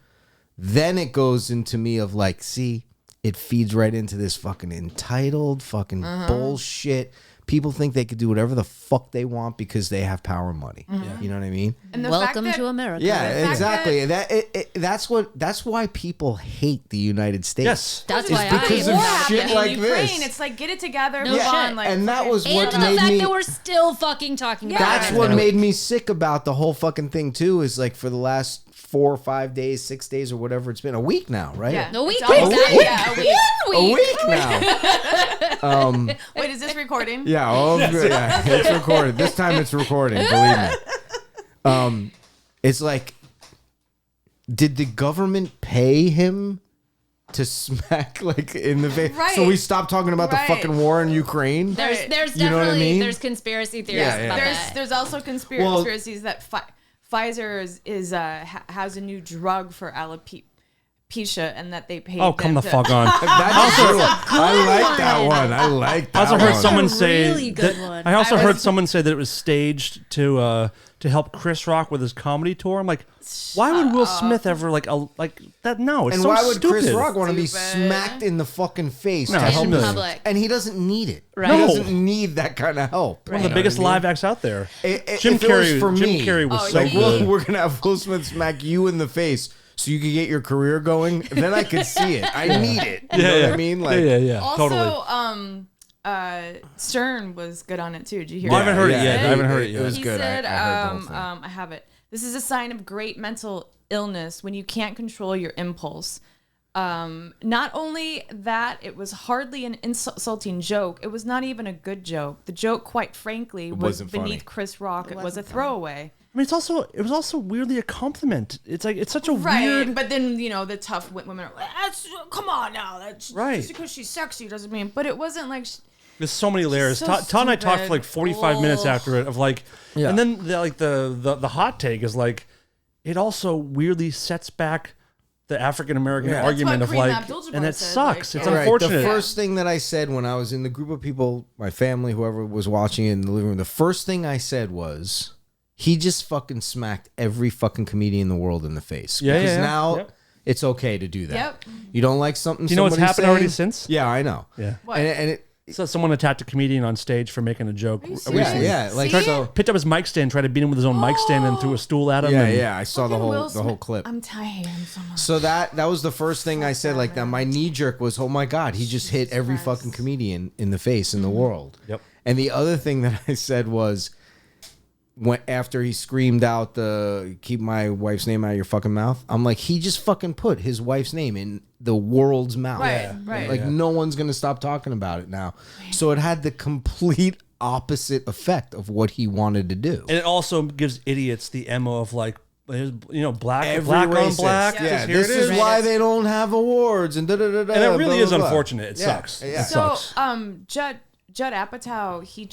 then it goes into me of like, see, it feeds right into this fucking entitled fucking bullshit. People think they could do whatever the fuck they want because they have power and money. You know what I mean? And the Welcome fact to that- America. Yeah, fact exactly. That's why people hate the United States. Yes. That's It's why because I of War hate shit happening it. like in Ukraine. this. It's like, get it together, No move shit. on. Like, And that was And what the made fact me. that we're still fucking talking about That's it. what made me sick about the whole fucking thing too. Is like for the last 4 or 5 days, 6 days, or whatever it's been, a week now, right? yeah. No, week. It's almost Exactly. that. Yeah, a week. A week now. Wait, is this recording? Yeah, yeah, it's recorded. This time it's recording, believe me. It's like, did the government pay him to smack like in the face? Right. So we stopped talking about Right. the fucking war in Ukraine? There's Right. definitely You know what I mean? there's conspiracy theories Yeah, yeah. about There's that. there's also conspiracies that Pfizer has a new drug for alopecia, and that they paid. oh, come the them to- fuck on. That's true. I like that one. I like that I also heard one. someone That's a say really good that- one. I also I heard was- someone say that it was staged to help Chris Rock with his comedy tour. I'm like, why would Will Smith ever like that? No, it's And so why would stupid. Chris Rock want to be Stupid. smacked in the fucking face No, to help in us? public. And he doesn't need it. Right. He No. doesn't need that kind of help. One of the biggest live acts out there. Jim If it was Carrey. for Jim me, Carrey was Oh, so yeah. like, good. we're gonna have Will Smith smack you in the face so you can get your career going. Then I could see it. I need it. You know what I mean? Like, yeah, Also, totally. Stern was good on it too. Did you hear? Well, I that? haven't heard it yet. I haven't heard it It yet. was He good. said, I heard the whole thing. I have it. This is a sign of great mental illness when you can't control your impulse. Not only that, it was hardly an insulting joke. It was not even a good joke. The joke, quite frankly, was wasn't beneath funny. Chris Rock. It was a throwaway. I mean, it was also weirdly a compliment. It's like it's such a Right, weird. but then the tough women are like, come on now, that's Right. just because she's sexy doesn't mean. But it wasn't like. There's so many layers. So Todd and I talked for stupid. like 45 minutes Ugh. after it of like, Yeah. and then the hot take is like, it also weirdly sets back the African American Yeah. argument That's of what Kareem like, Abdul-Jabbar and it said, sucks. like, It's yeah. Right, unfortunate. the first thing that I said when I was in the group of people, my family, whoever was watching it in the living room, the first thing I said was, he just fucking smacked every fucking comedian in the world in the face. Yeah, Because yeah, yeah. now Yep. it's okay to do that. Yep. You don't like something. Do you know what's somebody's happened already saying? since? Yeah, I know. Yeah. What? And it. So someone attacked a comedian on stage for making a joke. you recently. serious? Yeah, like See? so. Picked up his mic stand, tried to beat him with his own mic stand, and threw a stool at him. Yeah, and yeah. I saw the Fucking Will whole Smith. clip. I'm tired. I'm so much. So that was the first thing I said. Like that, my knee jerk was, "Oh my god, he just hit every Christ. fucking comedian in the face in the world." Yep. And the other thing that I said was, when after he screamed out the "keep my wife's name out of your fucking mouth," I'm like, he just fucking put his wife's name in the world's mouth. Right, right. Like no one's gonna stop talking about it now. So it had the complete opposite effect of what he wanted to do. And it also gives idiots the ammo of like black Every on racist. black. Yeah, Here this it is is. why they don't have awards and And it really is unfortunate. It sucks. Yeah. It So, sucks. Judd Apatow, he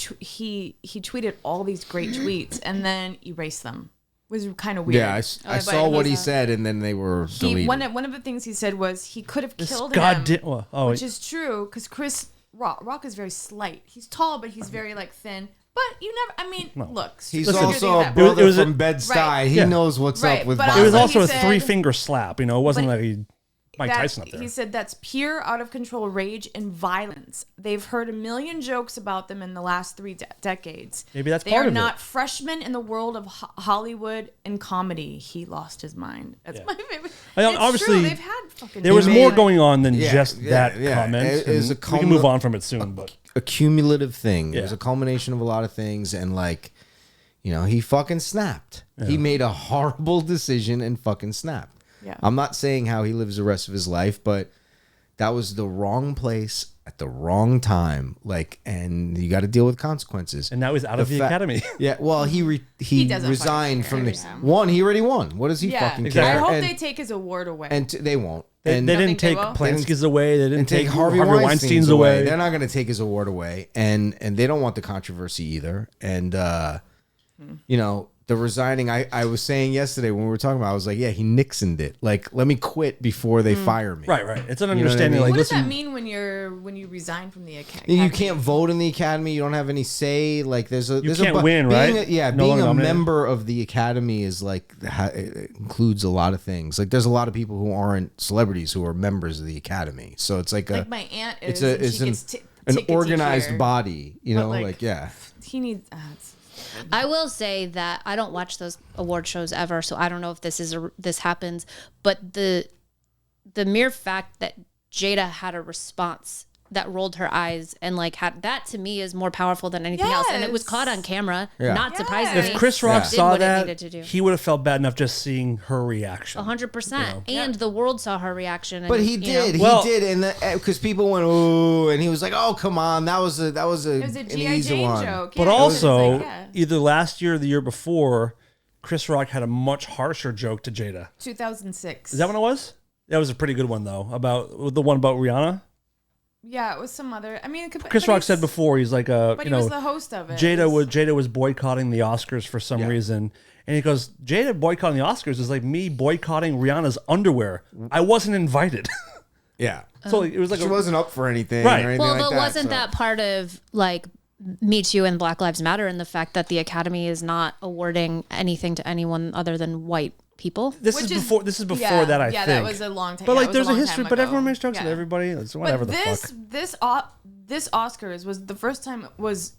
tweeted all these great tweets and then erased them. It was kind of weird. Yeah, I saw what he said, and then they were deleted. One of the things he said was he could have killed him, which is true because Chris Rock is very slight. He's tall, but he's very thin. But you never. I mean, look. He's you're also thinking a that- brother from Bed-Stuy. Right. He knows what's Right, up with but It violence. was also he a said- 3-finger slap. It wasn't like Mike Tyson up there. He said that's pure out of control rage and violence. They've heard a million jokes about them in the last 3 decades. Maybe that's they part are of it. not freshmen in the world of Hollywood and comedy. He lost his mind. That's my favorite. It's obviously, true. They've had fucking. There was jokes. more going on than Yeah, just yeah, that yeah. comment. It is and a we can move on from it soon, but a cumulative thing. It was Yeah. a culmination of a lot of things, and he fucking snapped. He made a horrible decision and fucking snapped. Yeah. I'm not saying how he lives the rest of his life, but that was the wrong place at the wrong time. And you got to deal with consequences. and now he's out of the academy. Yeah, well, he doesn't resigned fucking from care. the one. He already won. What does he Yeah. fucking Exactly. I care? hope And- they take his award away. and they won't. They And didn't think they take will? Plansky's away. They didn't and take Harvey Weinstein's Weinstein's away. They're not going to take his award away, and they don't want the controversy either. And the resigning, I was saying yesterday when we were talking about, I was like, yeah, he Nixoned it. Like, let me quit before they fire me. Right. It's an You know what I understanding. mean? Like, what does listen, that mean when you resign from the academy? You can't vote in the academy. You don't have any say. Like, there's a can't win, right? No Being longer a nominated. member of the academy is it includes a lot of things. Like, there's a lot of people who aren't celebrities who are members of the academy. So it's like my aunt is. it's and she gets an tickets organized each year. body. You But, know, yeah. He needs. I will say that I don't watch those award shows ever, so I don't know if this happens. But the mere fact that Jada had a response that rolled her eyes and had that, to me, is more powerful than anything else. And it was Yes. caught on camera, Yeah. not surprisingly. if Chris Rock Did saw what it that, needed to do. he would have felt bad enough just seeing her reaction. 100%. And the world saw her reaction. But and, he you know. did. Well- He did, and because people went ooh, and he was like, "Oh, come on, that was It was a an G.I. easy Jane one." joke. But Yeah, it was also, like, yeah. either last year or the year before, Chris Rock had a much harsher joke to Jada. 2006. Is that when it was? That was a pretty good one, though. About the one about Rihanna. Yeah, it was some other. I mean, Chris Rock said before, he's like, But he was the host of it. Jada was boycotting the Oscars for some reason. And he goes, Jada boycotting the Oscars is like me boycotting Rihanna's underwear. I wasn't invited. Yeah. So it was like She wasn't up for anything Right. or anything Well, like but that. wasn't so- that part of Me Too and Black Lives Matter, and the fact that the Academy is not awarding anything to anyone other than white people? This is before that, I think. Yeah, that was a long time. But yeah, like, it was there's a long history. time But ago. everyone makes jokes Yeah. at everybody. It's whatever But this Oscars was the first time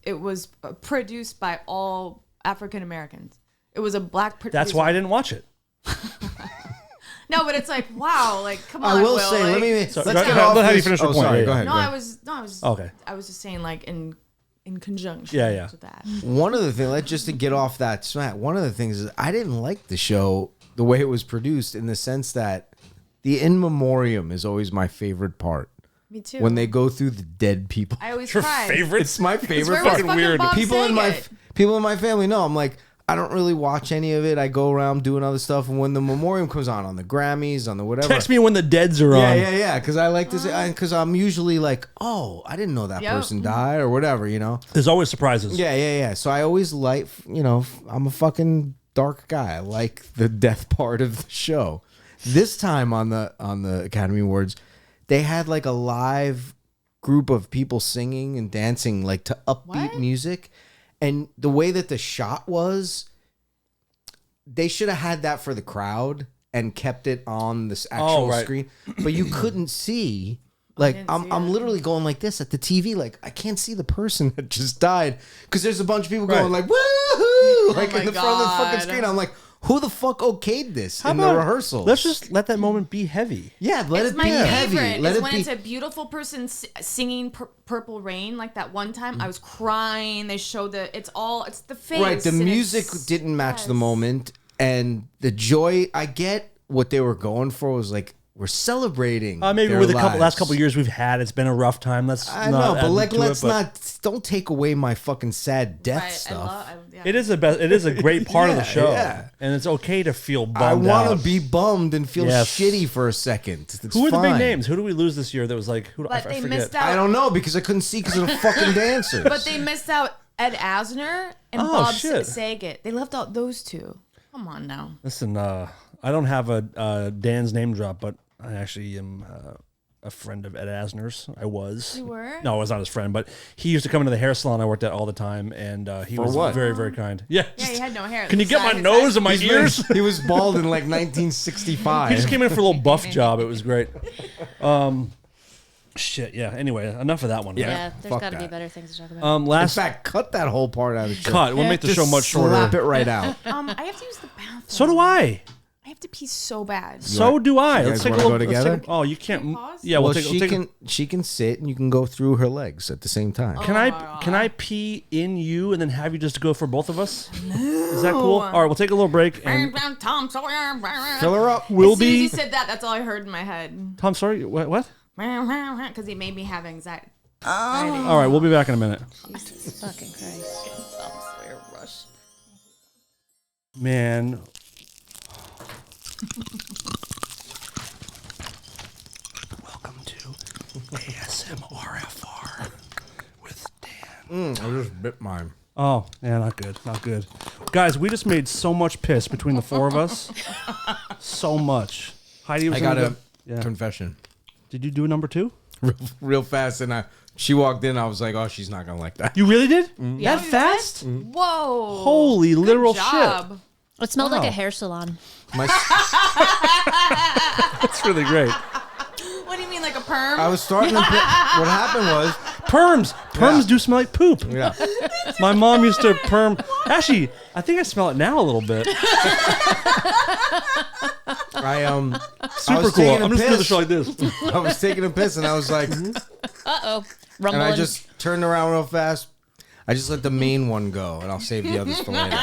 it was produced by all African Americans. It was a black producer. That's why I didn't watch it. No, but it's like, wow, like, come on. I will Will, say, like, let's go get ahead, off go ahead, you this. finish your Oh, point. sorry, Yeah, go yeah. ahead. No, go I ahead. was Okay. I was just saying, like, in conjunction Yeah. with that. One of the things, just to get off that smack, one of the things is I didn't like the show the way it was produced, in the sense that the in memoriam is always my favorite part. Me too. When they go through the dead people. I always Your cried. favorite? It's my favorite where part. was fucking Bob People in my Saget? people in my family know. I'm like, I don't really watch any of it. I go around doing other stuff, and when the memoriam comes on the Grammys, on the whatever, Text me when the deads are on. yeah, because I like to say, because I'm usually like, oh, I didn't know that Yep. person died or whatever, you know. There's always surprises. Yeah. So I always like, I'm a fucking dark guy. I like the death part of the show. This time on the Academy Awards, they had like a live group of people singing and dancing like to upbeat What? music. And the way that the shot was, they should have had that for the crowd and kept it on this actual right. screen. But you couldn't see. Like, didn't see I'm it. literally going like this at the TV. Like, I can't see the person that just died. Because there's a bunch of people going like, woohoo! Like, my in the front of the fucking God. screen. I'm like, who the fuck okayed this How in about- the rehearsal? Let's just let that moment be heavy. Yeah, let It's it my be favorite. heavy. Let Is it when be. it's a beautiful person singing Purple Rain, like that one time. I was crying. They showed it's the face. Right, the and music it's- didn't match the yes. moment, and the joy. I get what they were going for. Was like, we're celebrating. Maybe their with the lives. last couple years we've had, it's been a rough time. Let's I not know, but add like, to it, let's but not. Don't take away my fucking sad death Right, stuff. It is the best. It is a great part of the show, and it's okay to feel bummed. I want out. to be bummed and feel shitty for a second. It's who are the fine. big names? Who do we lose this year? That was like, But I they forget. missed out. I don't know because I couldn't see because of the fucking dancers. But they missed out Ed Asner and Bob Saget. They left out those two. Come on now. Listen, I don't have a Dan's name drop, but I actually am a friend of Ed Asner's. I was. You were? No, I was not his friend, but he used to come into the hair salon I worked at all the time, and he was very, very kind. Yeah. Yeah, he had no hair. Can you get my nose and my ears? He was bald in like 1965. He just came in for a little buff job. It was great. Shit, yeah. Anyway, enough of that one. Yeah, Right? there's got to be better things to talk about. In fact, cut that whole part out of the show. Cut. We'll make the show much shorter. Slap it right out. I have to use the bathroom. So do I. I have to pee so bad. So do I. You Let's guys take a wanna little. go together? Oh, you can't. Can we pause? Yeah, Well, we'll take. she can sit and you can go through her legs at the same time. Can I pee in you and then have you just go for both of us? Is that cool? All right, we'll take a little break and Tom Sawyer. Fill her up. we'll As soon as be. he said that, that's all I heard in my head. Tom, sorry. What? Because he made me have anxiety. All right, we'll be back in a minute. Jesus fucking Christ. Tom Sawyer rush. Man. Welcome to ASMRFR with Dan. I just bit mine. Oh, yeah, not good. Not good. Guys, we just made so much piss between the four of us. So much. Heidi was I got gonna a go- confession Did you do a number 2? real fast, and she walked in. I was like, oh, she's not gonna like that. You really did? Yeah, That fast? Whoa. Holy literal Good shit. job. It smelled like Wow. a hair salon. My, That's really great. What do you mean, like a perm? I was starting to. What happened was, Perms do smell like poop. yeah, My mom used to perm. Actually, I think I smell it now a little bit. I Super was cool. taking a I'm just doing the piss. show like this. I was taking a piss, and I was like, Uh-oh. and Rumbling. I just turned around real fast. I just let the main one go, and I'll save the others for later.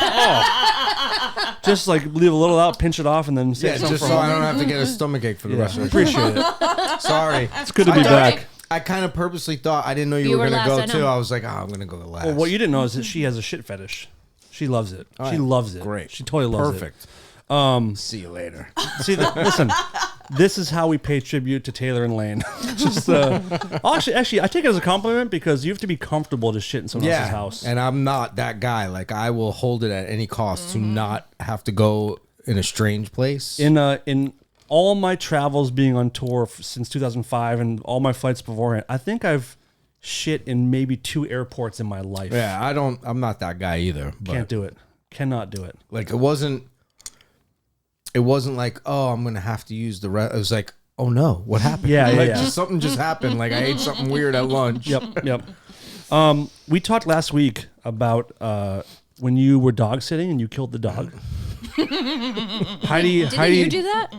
Just like leave a little out, pinch it off, and then save Yeah, some just for so a I moment. don't have to get a stomachache for the rest of the Appreciate it. Sorry. It's good to be back. I kind of purposely thought I didn't know you You were were going to last, go I know. too. I was like, oh, I'm going to go last. Well, what you didn't know is that she has a shit fetish. She loves it. All She right. loves it. Great. She totally loves Perfect. it. See you later. See, listen. This is how we pay tribute to Taylor and Layne. Just actually, I take it as a compliment because you have to be comfortable to shit in someone else's house. And I'm not that guy. Like, I will hold it at any cost to not have to go in a strange place. In all my travels being on tour since 2005 and all my flights beforehand, I think I've shit in maybe 2 airports in my life. Yeah, I'm not that guy either. But Can't do it. Cannot do it. Like, it wasn't like, oh, I'm going to have to use the rest. It was like, oh no, what happened? Yeah, like, yeah. something just happened. Like, I ate something weird at lunch. Yep. We talked last week about when you were dog sitting and you killed the dog. Heidi, Didn't you do that?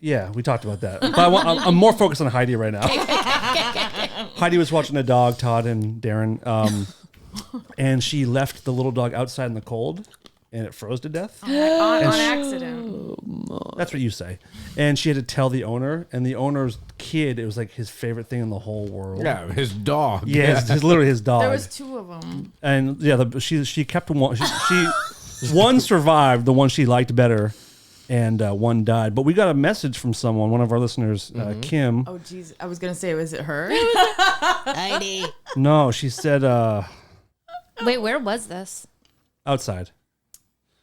yeah, we talked about that. But I'm more focused on Heidi right now. Heidi was watching a dog, Todd and Darren, and she left the little dog outside in the cold, and it froze to death. on accident. That's what you say. And she had to tell the owner, and the owner's kid, it was like his favorite thing in the whole world. Yeah, his dog. Yeah, his literally his dog. There was 2 of them. And yeah, she kept one. She one survived, the one she liked better, and one died. But we got a message from someone, one of our listeners, Kim. Oh, jeez. I was going to say, was it her? Heidi. No, she said Wait, where was this? outside.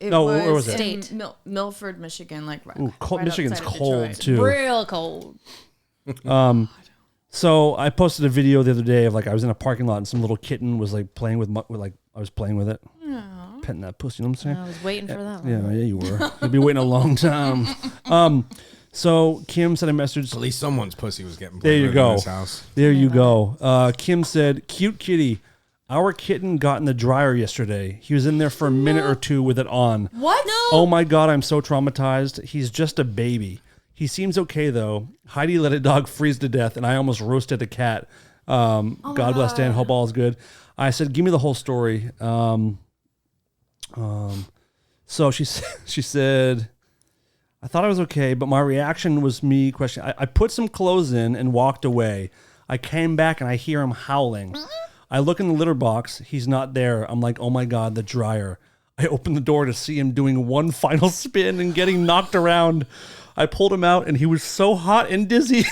It No, where was it? in State. Milford, Michigan. Like Ooh, right Michigan's outside of cold Detroit. too. Real cold. So I posted a video the other day of like I was in a parking lot and some little kitten was like playing with like I was playing with it, petting that pussy. You know what I'm saying? I was waiting for that one. Yeah, you were. You'd be waiting a long time. So Kim sent a message. At least someone's pussy was getting There you in go. this house. There you go. Kim said, "Cute kitty. Our kitten got in the dryer yesterday. He was in there for a minute or 2 with it on. What? No. Oh my God, I'm so traumatized. He's just a baby. He seems okay though. Heidi let a dog freeze to death, and I almost roasted a cat. God bless Dan. Hope all is good." I said, "Give me the whole story." So she said, "I thought I was okay, but my reaction was me questioning. I put some clothes in and walked away. I came back and I hear him howling. I look in the litter box. He's not there. I'm like, oh my God, the dryer. I opened the door to see him doing one final spin and getting knocked around. I pulled him out and he was so hot and dizzy.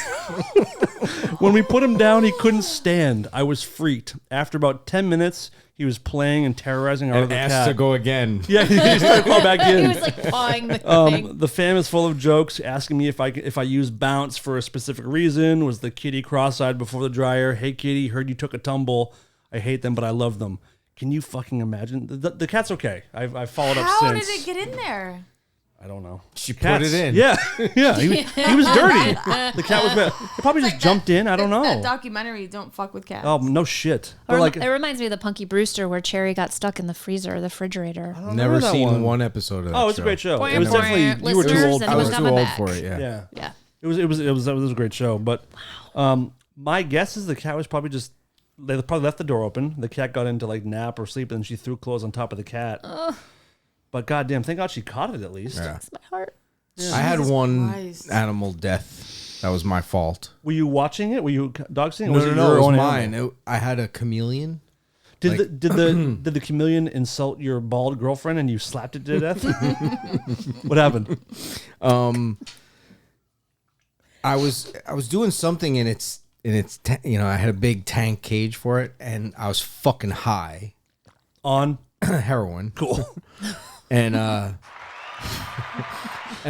When we put him down, he couldn't stand. I was freaked. After about 10 minutes, he was playing and terrorizing our other cat. Asked to go again. Yeah, he started to go back in. He was like pawing the thing. The fam is full of jokes, asking me if I use bounce for a specific reason. Was the kitty cross-eyed before the dryer? Hey, kitty, heard you took a tumble. I hate them, but I love them. Can you fucking imagine? The cat's okay. I followed up since. How did it get in there? I don't know. She put it in. Yeah, yeah. He was dirty. The cat was bad. He probably just jumped in. I don't know. That documentary, Don't Fuck with Cats. Oh, no shit. But It reminds me of the Punky Brewster where Cherry got stuck in the freezer or the refrigerator. Never seen one episode of that. Oh, it's a great show. Point It was for definitely you were too listeners, old. and I was coming too old back. for it. Yeah. Yeah, Yeah. it was a great show. But my guess is the cat was probably just they probably left the door open. The cat got into like nap or sleep, and then she threw clothes on top of the cat. But goddamn, thank God she caught it at least. Yeah. It's my heart. I had one Christ. animal death. That was my fault. Were you watching it? Were you dog sitting? No, it it your was own mine. animal? I had a chameleon. Did the chameleon insult your bald girlfriend and you slapped it to death? What happened? I was doing something in its I had a big tank cage for it, and I was fucking high On heroin. cool. And and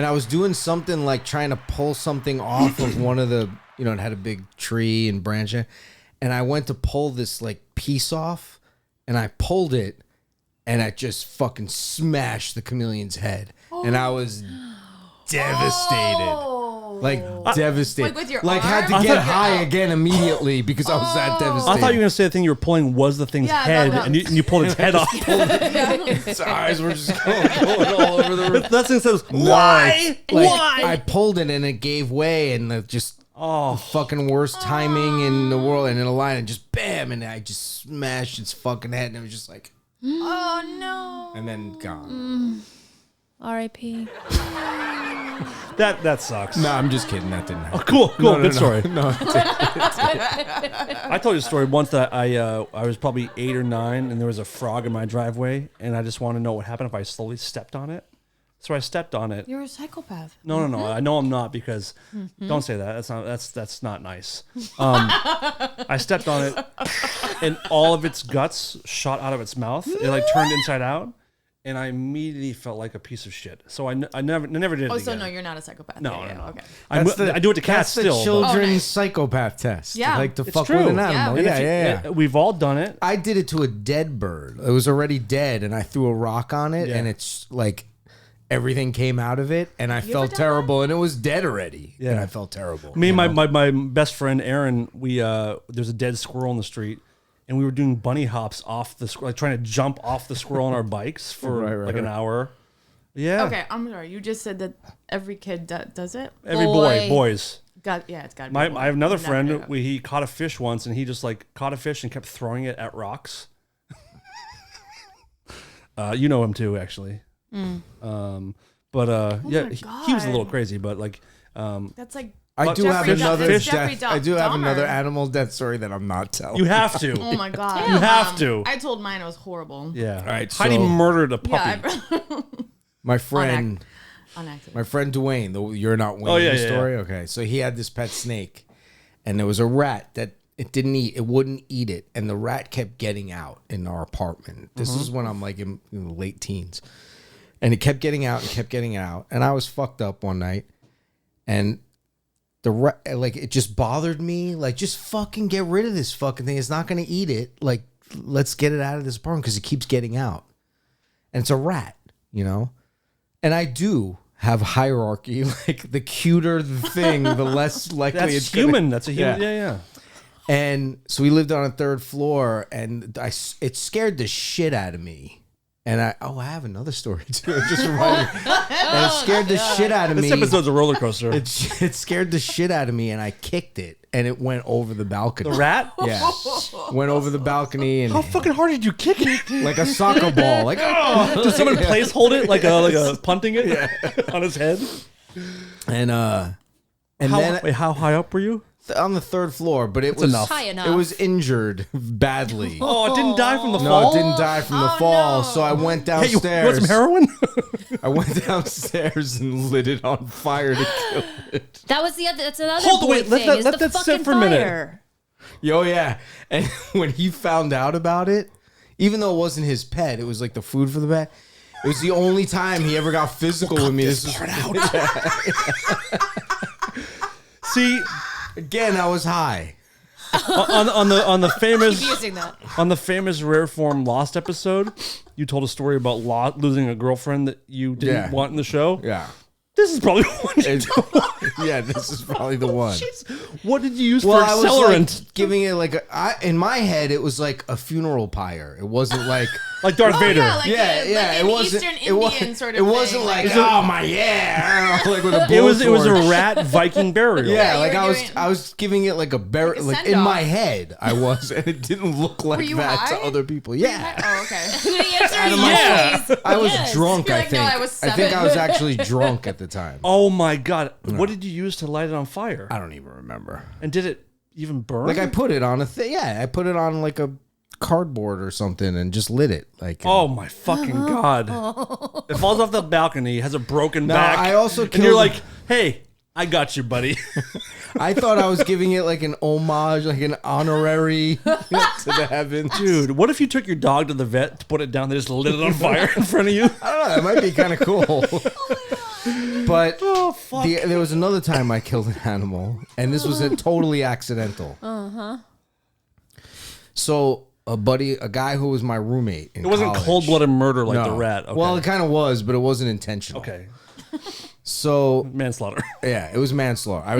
I was doing something like trying to pull something off of one of the, it had a big tree and branch, and I went to pull this like piece off, and I pulled it, and I just fucking smashed the chameleon's head, and I was devastated. Like devastated. Like with your had to arm? get high again immediately because I was that devastated. I thought you were gonna say the thing you were pulling was the thing's Yeah, head, no. and you pulled its head off. Its eyes were just going all over the room. That thing says, Why? Why? I pulled it and it gave way, and the fucking worst timing in the world, and in a line, and just bam, and I just smashed its fucking head, and it was just like, Oh, no. and then gone. R.I.P. That sucks. No, I'm just kidding. That didn't happen. Cool. No, Good story. No, I told you a story once that I was probably 8 or 9, and there was a frog in my driveway, and I just want to know what happened if I slowly stepped on it. So I stepped on it. You're a psychopath. No. I know I'm not, because don't say that. That's not nice. I stepped on it, and all of its guts shot out of its mouth. It like turned inside out, and I immediately felt like a piece of shit. So I never did it Oh, so again. no, you're not a psychopath. No, Yeah, no. Okay. I do it to cats that's the still. but- children's Oh, nice. psychopath test. Yeah. Like to It's fuck true. with an animal. Yeah. Yeah. We've all done it. I did it to a dead bird. It was already dead, and I threw a rock on it, Yeah. and it's like everything came out of it, and I ever felt done terrible, and it was dead already. Yeah. And I felt terrible. Me and my best friend Aaron, there's a dead squirrel in the street, and we were doing bunny hops off the squirrel, like trying to jump off the squirrel on our bikes for Right, an hour. Yeah. Okay, I'm sorry. You just said that every kid does it. Every Boy. boys. It's got to be. I have another Never friend. did it. He caught a fish once, and he just like caught a fish and kept throwing it at rocks. You know him too, actually. Yeah, he was a little God. crazy, but like, That's like. I do have Jeffrey another. Dahmer. It's Jeffrey I do have Dahmer. another animal death story that I'm not telling. you have to. Oh my god! You have to. I told mine it was horrible. Yeah. All right, Heidi so- murdered a puppy. Yeah, My friend, on accident. my friend Dwayne, the You're Not Wayne Oh, yeah, yeah, story. Okay, so he had this pet snake, and there was a rat that it didn't eat. It wouldn't eat it, and the rat kept getting out in our apartment. This is when I'm like in the late teens, and it kept getting out and kept getting out, and I was fucked up one night, and the rat, like, it just bothered me. Like, just fucking get rid of this fucking thing. It's not gonna eat it. Like, let's get it out of this apartment because it keeps getting out, and it's a rat, you know. And I do have hierarchy. Like, the cuter the thing, the less likely That's it's human. Gonna, That's a human. Yeah. And so we lived on a 3rd floor, and it scared the shit out of me. And I have another story too. It just reminded me. And it scared the shit out of me. This episode's a roller coaster. It scared the shit out of me, and I kicked it, and it went over the balcony. The rat? Yeah, went over the balcony, and How fucking hard did you kick it? like a soccer ball. Like, oh, Did someone place hold it like a punting it on his head? and And how high up were you? On the 3rd floor, but it was High enough. It was injured badly. Oh, it didn't die from the No, fall? it didn't die from the fall. no. So I went Hey, you downstairs. want some heroin? I went downstairs and lit it on fire to kill it. That's another Hold on, boy wait, let thing. that- is let the that sit fucking for a minute. fire. Yo, yeah. And when he found out about it, even though it wasn't his pet, it was like the food for the pet. It was the only time he ever got physical with me. This was See, again. I was high. on the famous Using that. on the famous Rare Form Lost episode, you told a story about losing a girlfriend that you didn't want in the show. Yeah. This is probably one. Yeah, this is probably the one. What did you use Well, for I was accelerant? like giving it like in my head, it was like a funeral pyre. It wasn't like Like Darth Vader. Yeah, like it an wasn't. Eastern It wasn't. Indian sort of It wasn't thing. like Is it- oh my yeah, like with a It was blowtorch. a rat Viking burial. Yeah, you like were I was doing- I was giving it like a Like a like in send-off. my head I was, and it didn't look like you that high? to other people. Yeah, Oh, okay. The answer is my yes. I was Yes. drunk. You're I like, no, think. I was I think I 7. was actually drunk at the time. Oh my god! What did you use to light it on fire? I don't even remember. And did it even burn? Like I put it on a thing. Yeah, I put it on like a cardboard or something and just lit it. Like Oh my fucking god! It falls off the balcony, has a broken Now, back. I also and you're killed- like, hey, I got you, buddy. I thought I was giving it like an homage, like an honorary to the heavens. Dude, what if you took your dog to the vet to put it down, they just lit it on fire in front of you? I don't know. That might be kind of cool. But Oh fuck! there was another time I killed an animal, and this was totally accidental. So a guy who was my roommate in It wasn't college- cold-blooded murder like the No. rat. Okay. Well, it kind of was, but it wasn't intentional. okay, So manslaughter. yeah, it was manslaughter. I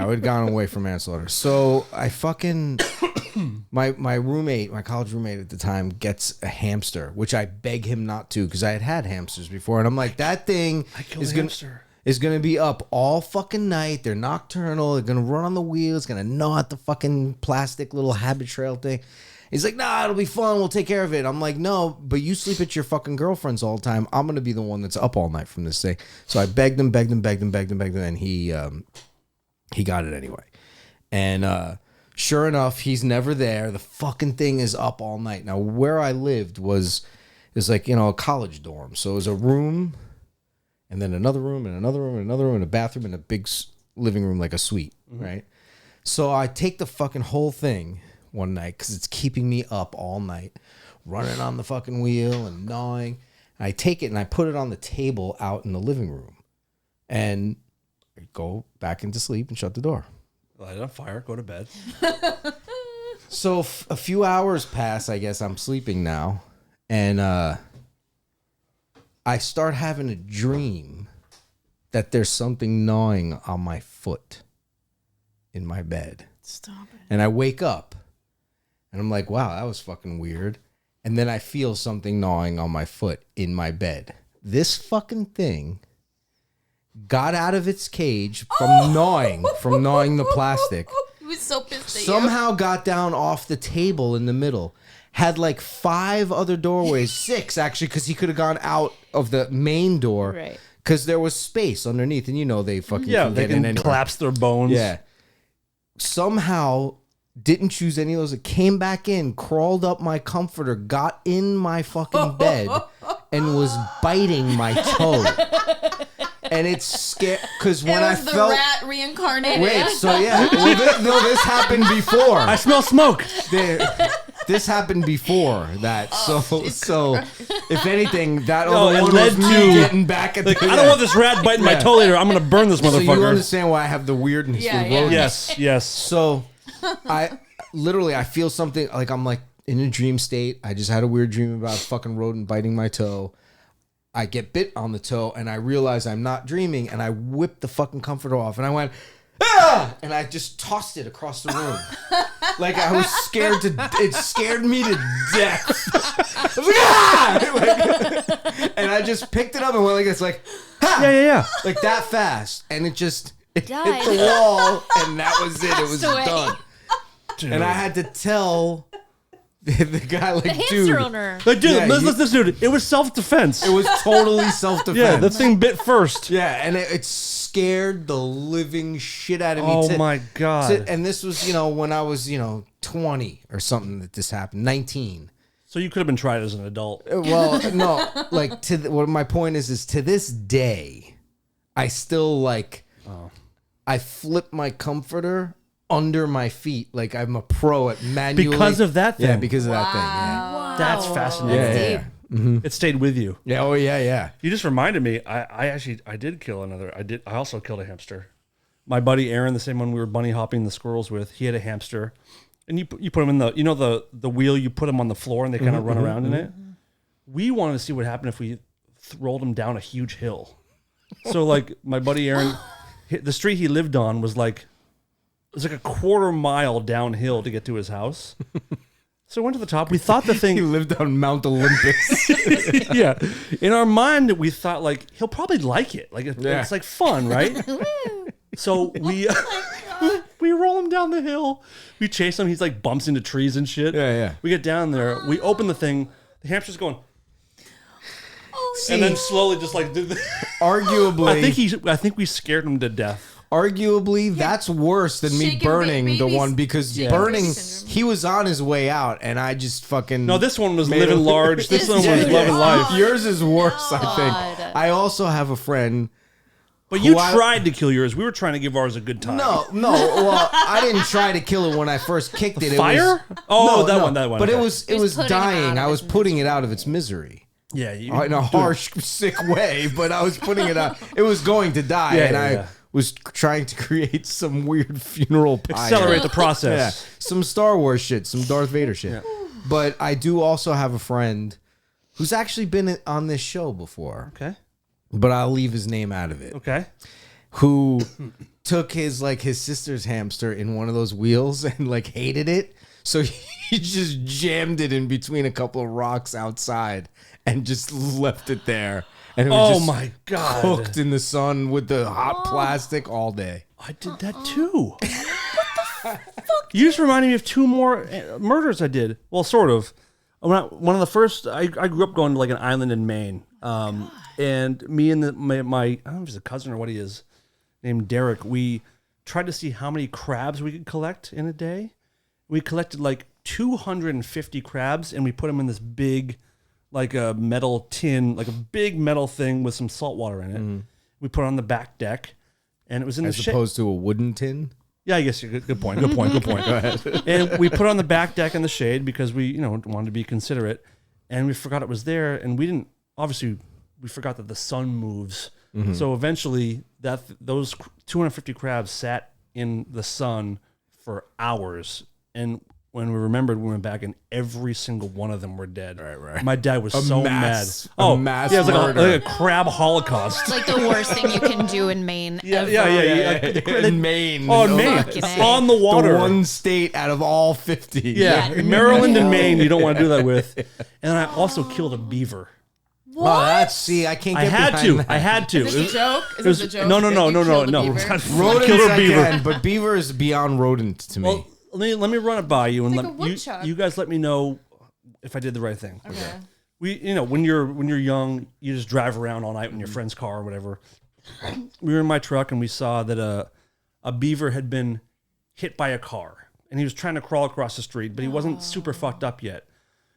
would gone away for manslaughter. So I fucking my roommate, my college roommate at the time, gets a hamster, which I beg him not to because I had hamsters before, and I'm like, that thing is gonna be up all fucking night. They're nocturnal. They're gonna run on the wheel. It's gonna gnaw at the fucking plastic little habit trail thing. He's like, nah, it'll be fun. We'll take care of it. I'm like, no, but you sleep at your fucking girlfriend's all the time. I'm going to be the one that's up all night from this thing. So I begged him, and he got it anyway. And sure enough, he's never there. The fucking thing is up all night. Now, where I lived is like, a college dorm. So it was a room, and then another room, and another room, and another room, and a bathroom, and a big living room, like a suite, right? So I take the fucking whole thing one night because it's keeping me up all night, running on the fucking wheel and gnawing. And I take it and I put it on the table out in the living room, and I go back into sleep and shut the door. Light it on fire. Go to bed. So a few hours pass. I guess I'm sleeping now, and I start having a dream that there's something gnawing on my foot in my bed. Stop it. And I wake up and I'm like, wow, that was fucking weird. And then I feel something gnawing on my foot in my bed. This fucking thing got out of its cage from gnawing the plastic. He was so pissed at you. Somehow got down off the table in the middle. Had like 5 other doorways, 6 actually, because he could have gone out of the main door. Right. Because there was space underneath. And they fucking can They get in can anywhere. collapse their bones. Yeah. Somehow didn't choose any of those. It came back in, crawled up my comforter, got in my fucking bed, and was biting my toe. And it's scary because when I It was the felt rat reincarnated. wait, so yeah, well, this happened before. I smell smoke. This happened before that. So if anything, that No, other it one led was me to- getting back at Like, the. I don't want this rat biting my Yeah. toe later. I'm gonna burn this So you motherfucker. understand why I have the weirdness Yeah, with yeah. rodents. Yes. So I feel something like I'm like in a dream state. I just had a weird dream about a fucking rodent biting my toe. I get bit on the toe and I realize I'm not dreaming and I whip the fucking comforter off and I went, ah! And I just tossed it across the room. Like I was scared it scared me to death. I was like, ah! And I just picked it up and went like this, like, ha! Yeah. Like that fast. And it hit Died. the wall and that was it. It was Passed away. done. Dude. And I had to tell the guy like, The hamster dude, owner. Like, dude, Yeah, listen, dude. It was self-defense. it was totally self-defense. Yeah, the thing bit first. Yeah, and it scared the living shit out of me. Oh my God. And this was, when I was, 20 or something that this happened, 19. So you could have been tried as an adult. Well, no, like what my point is to this day, I still I flip my comforter under my feet like I'm a pro at manually. Because of that thing. Yeah, because of that thing. Yeah. Wow. That's fascinating. Yeah, yeah. It stayed with you. Yeah. Oh yeah, yeah. You just reminded me. I did kill another. I also killed a hamster. My buddy Aaron, the same one we were bunny hopping the squirrels with, he had a hamster, and you put him in the wheel. You put them on the floor, and they kind of run around in it. We wanted to see what happened if we rolled him down a huge hill. So like my buddy Aaron, the street he lived on was like a quarter mile downhill to get to his house. So we went to the top. We thought the thing... He lived on Mount Olympus. Yeah. In our mind, we thought, like, he'll probably like it. Like, it's like fun, right? So we roll him down the hill. We chase him. He's like bumps into trees and shit. Yeah, yeah. We get down there. We open the thing. The hamster's going... and then slowly just like... Arguably... I think we scared him to death. Arguably, that's worse than me Shaken burning the babies. one because burning, he was on his way out and I just fucking... No, this one was made living a- large. This one was Yeah, loving life. Yours is worse, I God. think. I also have a friend... But you who I- tried to kill yours. We were trying to give ours a good time. No, well, I didn't try to kill it when I first kicked it. Fire? It was, Oh, that one. But okay. it was Just putting it out dying. of I was its putting it out of its misery. Yeah. You, In a harsh, sick way, but I was putting it out. It was going to die, Yeah, and yeah. I was trying to create some weird funeral pyre. Accelerate the Yeah, process. some Star Wars shit, some Darth Vader shit. But I do also have a friend who's actually been on this show before, Okay. but I'll leave his name out of it. Okay. Who took his sister's hamster in one of those wheels and like hated it. So he just jammed it in between a couple of rocks outside and just left it there. And it was Oh just my God. cooked in the sun with the hot plastic all day. I did that too. What the fuck? You just reminded me of two more murders I did. Well, sort of. One of the first, I grew up going to like an island in Maine. And me and my I don't know if he's a cousin or what he is, named Derek, we tried to see how many crabs we could collect in a day. We collected like 250 crabs and we put them in this big, like a metal tin, like a big metal thing with some salt water in it. We put it on the back deck and it was in As the opposed to a wooden tin. Yeah, I guess good point. Good point. Go ahead. And we put it on the back deck in the shade because we, wanted to be considerate, and we forgot it was there, and we forgot that the sun moves. So eventually, those 250 crabs sat in the sun for hours, and when we remembered, we went back, and every single one of them were dead. Right. My dad was so mass- mad. a mass yeah, it was murder. like a crab holocaust. It's like the worst thing you can do in Maine. Yeah. In Maine. Oh, in Maine, Fucking A. on the water. The one state out of all 50. Yeah, Yeah. Maryland and Maine, you don't want to do that with. And I also killed a beaver. Well, I can't get I had behind to. that. I had to. Is this a joke? Is It was- this a joke? No. that you killed a beaver? Rodents Killer I beaver. can, but beaver is beyond rodent to me. Well, let me run it by you and It's like a let woodchuck. you guys let me know if I did the right thing. Okay. When you're young, you just drive around all night in your friend's car or whatever. We were in my truck and we saw that a beaver had been hit by a car and he was trying to crawl across the street, but he wasn't super fucked up yet.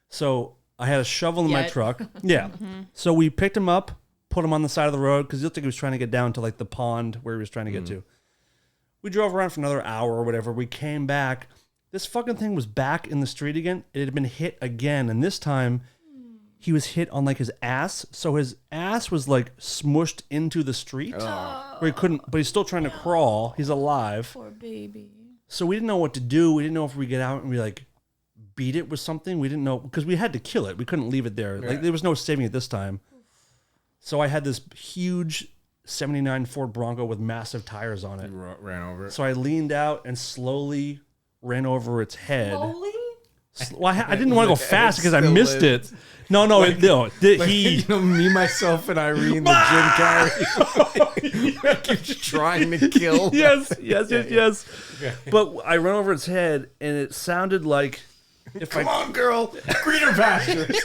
So I had a shovel in my Yet. truck. Yeah. So we picked him up, put him on the side of the road because he looked like he was trying to get down to like the pond where he was trying to get to. We drove around for another hour or whatever. We came back. This fucking thing was back in the street again. It had been hit again. And this time he was hit on like his ass. So his ass was like smushed into the street where he couldn't, but he's still trying to crawl. He's alive. Poor baby. So we didn't know what to do. We didn't know if we get out and we like beat it with something. We didn't know because we had to kill it. We couldn't leave it there. Like there was no saving it this time. So I had this huge 79 Ford Bronco with massive tires on it. ran over it. So I leaned out and slowly ran over its head. Slowly? Well, I didn't want to go fast because I Still missed lived. it. No, he. Me, myself, and Irene, the Jim Carrey. Keeps trying to kill. Yes. But I ran over its head, and it sounded like Come on, girl. Greener pastures.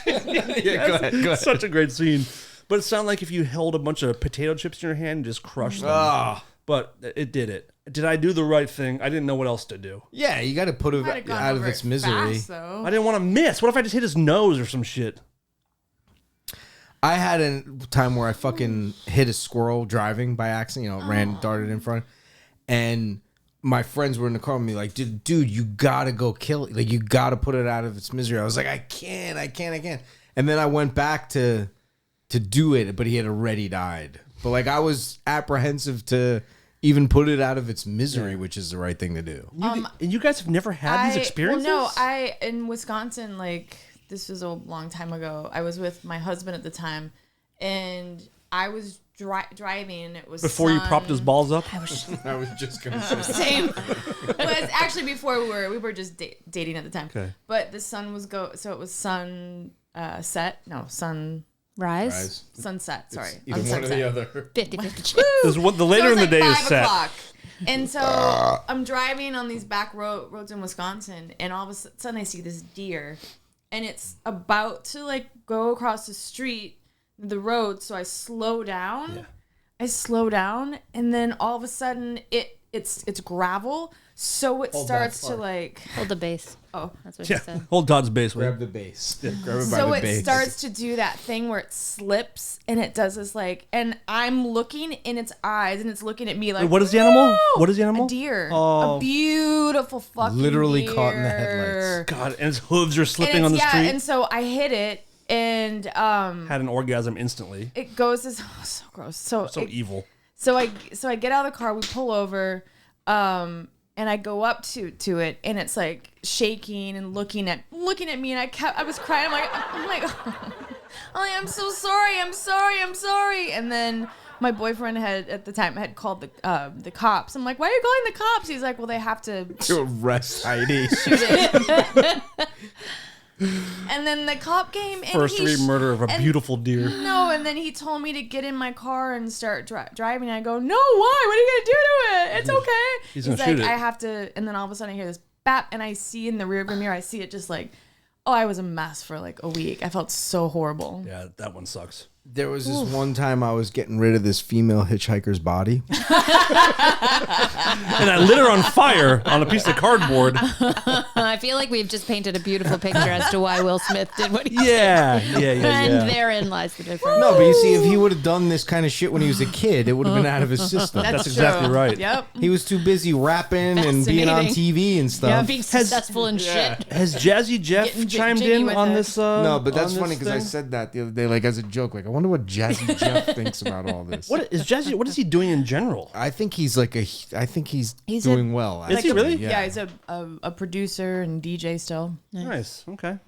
Yeah, go ahead. Such a great scene. But it sounded like if you held a bunch of potato chips in your hand and just crushed them. But it did it. Did I do the right thing? I didn't know what else to do. Yeah, you got to put it out of its misery. Fast, though. I didn't want to miss. What if I just hit his nose or some shit? I had a time where I fucking hit a squirrel driving by accident. Darted in front. And my friends were in the car with me like, dude, you got to go kill it. Like, you got to put it out of its misery. I was like, I can't. And then I went back to do it, but he had already died. But like, I was apprehensive to even put it out of its misery, which is the right thing to do. And you guys have never had these experiences? Well, no, in Wisconsin, like, this was a long time ago. I was with my husband at the time, and I was driving, and it was before you propped his balls up. I was just gonna say same. It was actually before we were just dating at the time. Okay. But the sun was so it was sunset. No, sunset. Sorry, either one or the other. 50-50. The later in the day is 5 set. o'clock. And so I'm driving on these back roads in Wisconsin, and all of a sudden I see this deer, and it's about to like go across the road. So I slow down. Yeah. I slow down, and then all of a sudden it's gravel, so it starts to like hold the base. Oh, that's what she said. Hold Todd's base. Grab the base. Yeah, grab it by so the it base. starts to do that thing where it slips, and it does this like, and I'm looking in its eyes, and it's looking at me like, what is the animal? What is the animal? A deer. Oh. A beautiful fucking literally deer. caught in the headlights. God, and its hooves are slipping on the street. And so I hit it, and had an orgasm instantly. it goes this so gross. So Evil. So I get out of the car, we pull over, and I go up to it, and it's like shaking and looking at me, and I was crying. I'm like, I'm so sorry, I'm sorry. And then my boyfriend at the time had called the cops. I'm like, why are you calling the cops? He's like, well, they have to arrest Heidi. shoot it. And then the cop came and First degree murder of a beautiful deer. No, and then he told me to get in my car and start driving. I go, no, why? What are you gonna do to it? It's okay. He's gonna like, shoot it. I have to. And then all of a sudden I hear this bap, and I see in the rearview mirror, I see it just like, oh, I was a mess for like a week. I felt so horrible. Yeah, that one sucks. There was this one time I was getting rid of this female hitchhiker's body. And I lit her on fire on a piece of cardboard. I feel like we've just painted a beautiful picture as to why Will Smith did what he did. Yeah. And therein lies the difference. No, but you see, if he would have done this kind of shit when he was a kid, it would have been out of his system. That's exactly true. right. Yep. He was too busy rapping and being on TV and stuff. Yeah, being successful in shit. Has Jazzy Jeff Getting chimed jiggy in with on it. this? No, but that's on funny this because I thing? said that the other day, like as a joke. Like, I wonder what Jazzy Jeff thinks about all this. What is Jazzy? What is he doing in general? I think he's he's He's doing well. Is he really? Yeah, he's a producer and DJ still. Nice. Okay.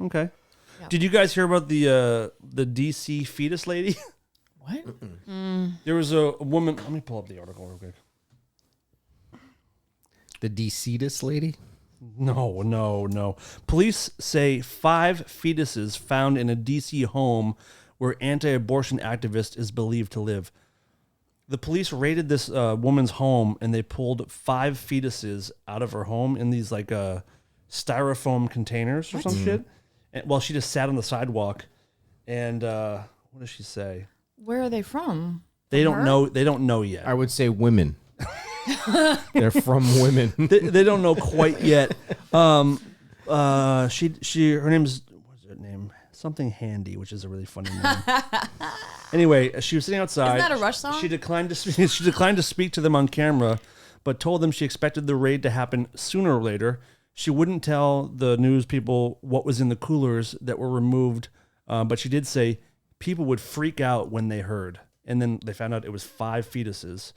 Did you guys hear about the DC fetus lady? What? There was a woman. Let me pull up the article real quick. The DCtus lady? No. Police say 5 fetuses found in a DC home where anti-abortion activist is believed to live. The police raided this woman's home, and they pulled 5 fetuses out of her home in these like styrofoam containers or some shit. And, well, she just sat on the sidewalk, and what does she say? Where are they from? They From don't her? know. They don't know yet. I would say women. They're from women. They don't know quite yet. Her name's, what's her name? Something Handy, which is a really funny name. Anyway, she was sitting outside. Isn't that a Rush song? She declined to speak to them on camera, but told them she expected the raid to happen sooner or later. She wouldn't tell the news people what was in the coolers that were removed, but she did say people would freak out when they heard. And then they found out it was 5 fetuses.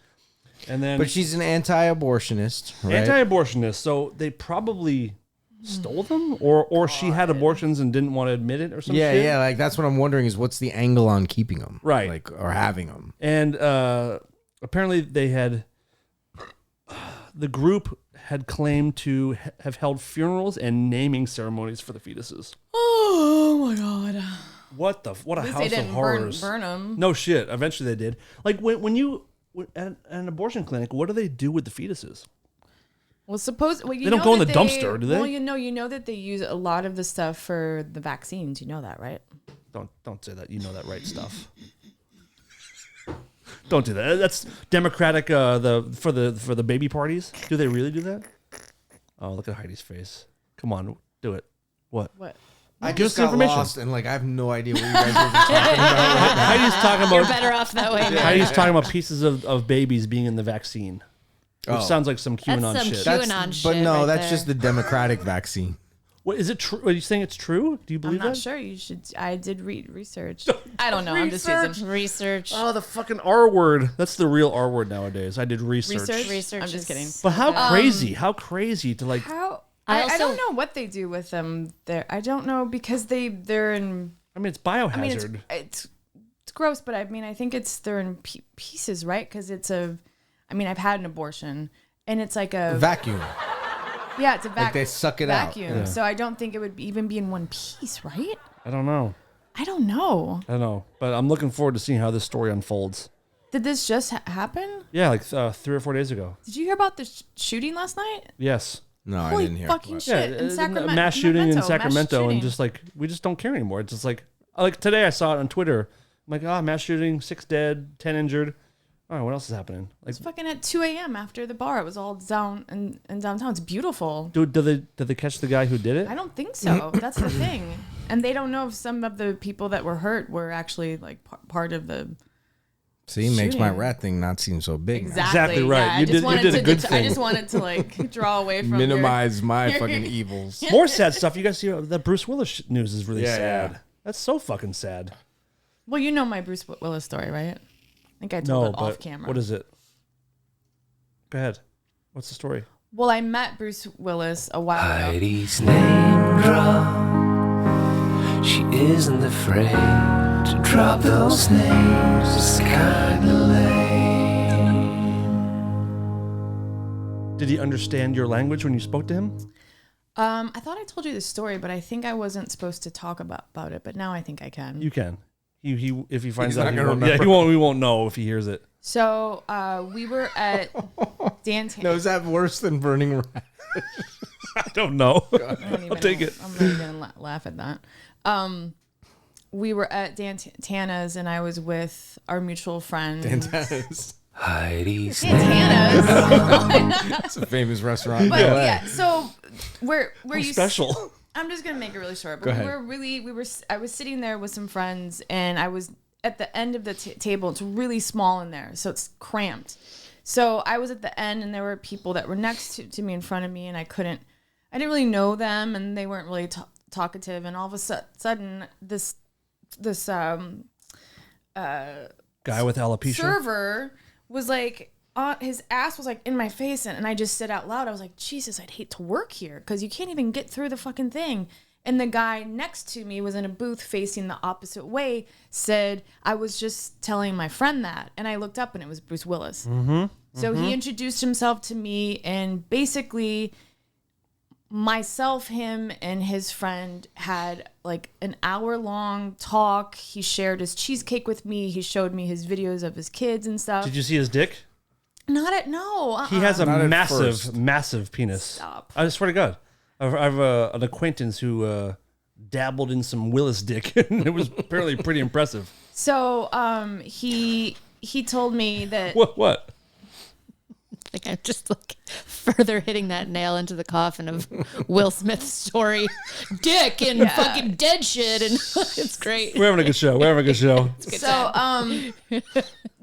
And then, But she's an anti-abortionist, right? Anti-abortionist, so they probably stole them, or she had abortions and didn't want to admit it, or something. Yeah. Like that's what I'm wondering is what's the angle on keeping them, Right. Like or having them. And apparently they had the group had claimed to have held funerals and naming ceremonies for the fetuses. Oh my god! What a At least house they didn't of horrors! burn them. No shit. Eventually they did. Like when you at an abortion clinic, what do they do with the fetuses? Well, you They don't know go in that the dumpster, do they? Well, you know that they use a lot of the stuff for the vaccines. You know that, right? Don't say that. You know that right stuff. Don't do that. That's democratic. For the baby parties. Do they really do that? Oh, look at Heidi's face. Come on, do it. What? I Give us just the got information. lost and I have no idea what you guys are talking about. Heidi's talking You're about. better off that way. Man. Heidi's talking about pieces of babies being in the vaccine. Which Oh. sounds like some QAnon That's some shit. QAnon shit. But no, right that's there. just the Democratic vaccine. What is it true? Are you saying it's true? Do you I'm believe not that? sure. You should. I did research. I don't know. I'm just using research. Oh, the fucking R word. That's the real R word nowadays. I did research. Research. I'm just kidding. But how crazy? How crazy to like? How? I I also- don't know what they do with them there. I don't know because they're in. I mean, it's biohazard. I mean, it's gross, but I mean, I think they're in pieces, right? Because it's a. I mean, I've had an abortion, and it's like a Vacuum. Yeah, it's a vacuum. Like they suck it out. vacuum. Yeah. So I don't think it would even be in one piece, right? I don't know. I don't know. But I'm looking forward to seeing how this story unfolds. Did this just happen? Yeah, like 3 or 4 days ago. Did you hear about the shooting last night? Yes. No, I Holy didn't hear. fucking it. shit! Yeah, in Sacramento, mass shooting in Sacramento, and shooting. just like we just don't care anymore. It's just like today I saw it on Twitter. I'm like, mass shooting, 6 dead, 10 injured. All right, what else is happening? Like, It's fucking at 2 a.m. after the bar. It was all down in downtown. It's beautiful. did they catch the guy who did it? I don't think so. That's the thing. And they don't know if some of the people that were hurt were actually like part of the. See, makes my shooting. rat thing not seem so big. now. Exactly right. Yeah, You did a good I thing. just wanted to like draw away from Minimize my fucking evils. More sad stuff. You guys see the Bruce Willis news is really Yeah, sad. yeah. That's so fucking sad. Well, you know my Bruce Willis story, right? I think I told No, it off but camera. what is it? Go ahead. What's the story? Well, I met Bruce Willis a while ago. Heidi's name drop. She isn't afraid to drop those names. It's kinda lame. Did he understand your language when you spoke to him? I thought I told you the story, but I think I wasn't supposed to talk about it. But now I think I can. You can. He if he finds He's out, not he gonna won't, remember. he won't know if he hears it. So we were at Dan. No, is that worse than burning rat? I don't know. I'll take it. I'm not even gonna laugh at that. We were at Dan Tana's, and I was with our mutual friend. Heidi's name. Tana's. It's a famous restaurant. But yeah, so we're Special. I'm just gonna make it really short. But Go ahead. I was sitting there with some friends, and I was at the end of the table. It's really small in there, so it's cramped. So I was at the end, and there were people that were next to me in front of me, and I didn't really know them, and they weren't really talkative. And all of a sudden, this Guy with alopecia. server was like, his ass was like in my face, and I just said out loud, I was like, Jesus, I'd hate to work here because you can't even get through the fucking thing. And the guy next to me was in a booth facing the opposite way, said, I was just telling my friend that. And I looked up, and it was Bruce Willis. So he introduced himself to me, and basically myself, him, and his friend had like an hour-long talk. He shared his cheesecake with me. He showed me his videos of his kids and stuff. Did you see his dick? No. He has a Not at massive, first. massive penis. Stop. I swear to God. I have an acquaintance who dabbled in some Willis dick, and it was apparently pretty impressive. So he told me that What? I think I'm just like further hitting that nail into the coffin of Will Smith's story. Dick and fucking dead shit, and it's great. We're having a good show.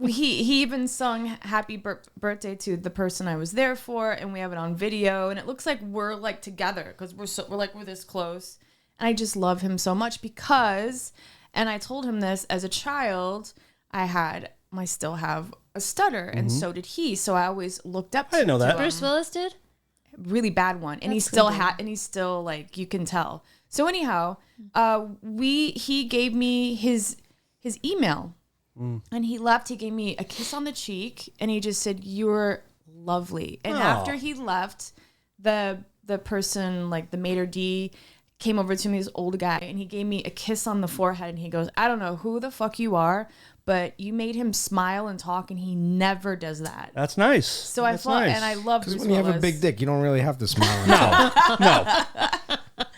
he even sung happy birthday to the person I was there for, and we have it on video, and it looks like we're like together because we're this close. And I just love him so much because, and I told him this as a child, I still have a stutter, and so did he. So I always looked up to I didn't know that. him. Bruce Willis did? Really bad one, and That's he's still like, you can tell. So anyhow, he gave me his email, and he left. He gave me a kiss on the cheek, and he just said, "You're lovely." And after he left, the person, like the maitre d', came over to me, this old guy, and he gave me a kiss on the forehead, and he goes, "I don't know who the fuck you are, but you made him smile and talk, and he never does that. That's nice. So I thought, and I love Bruce Because when you have a big dick, you don't really have to smile. No.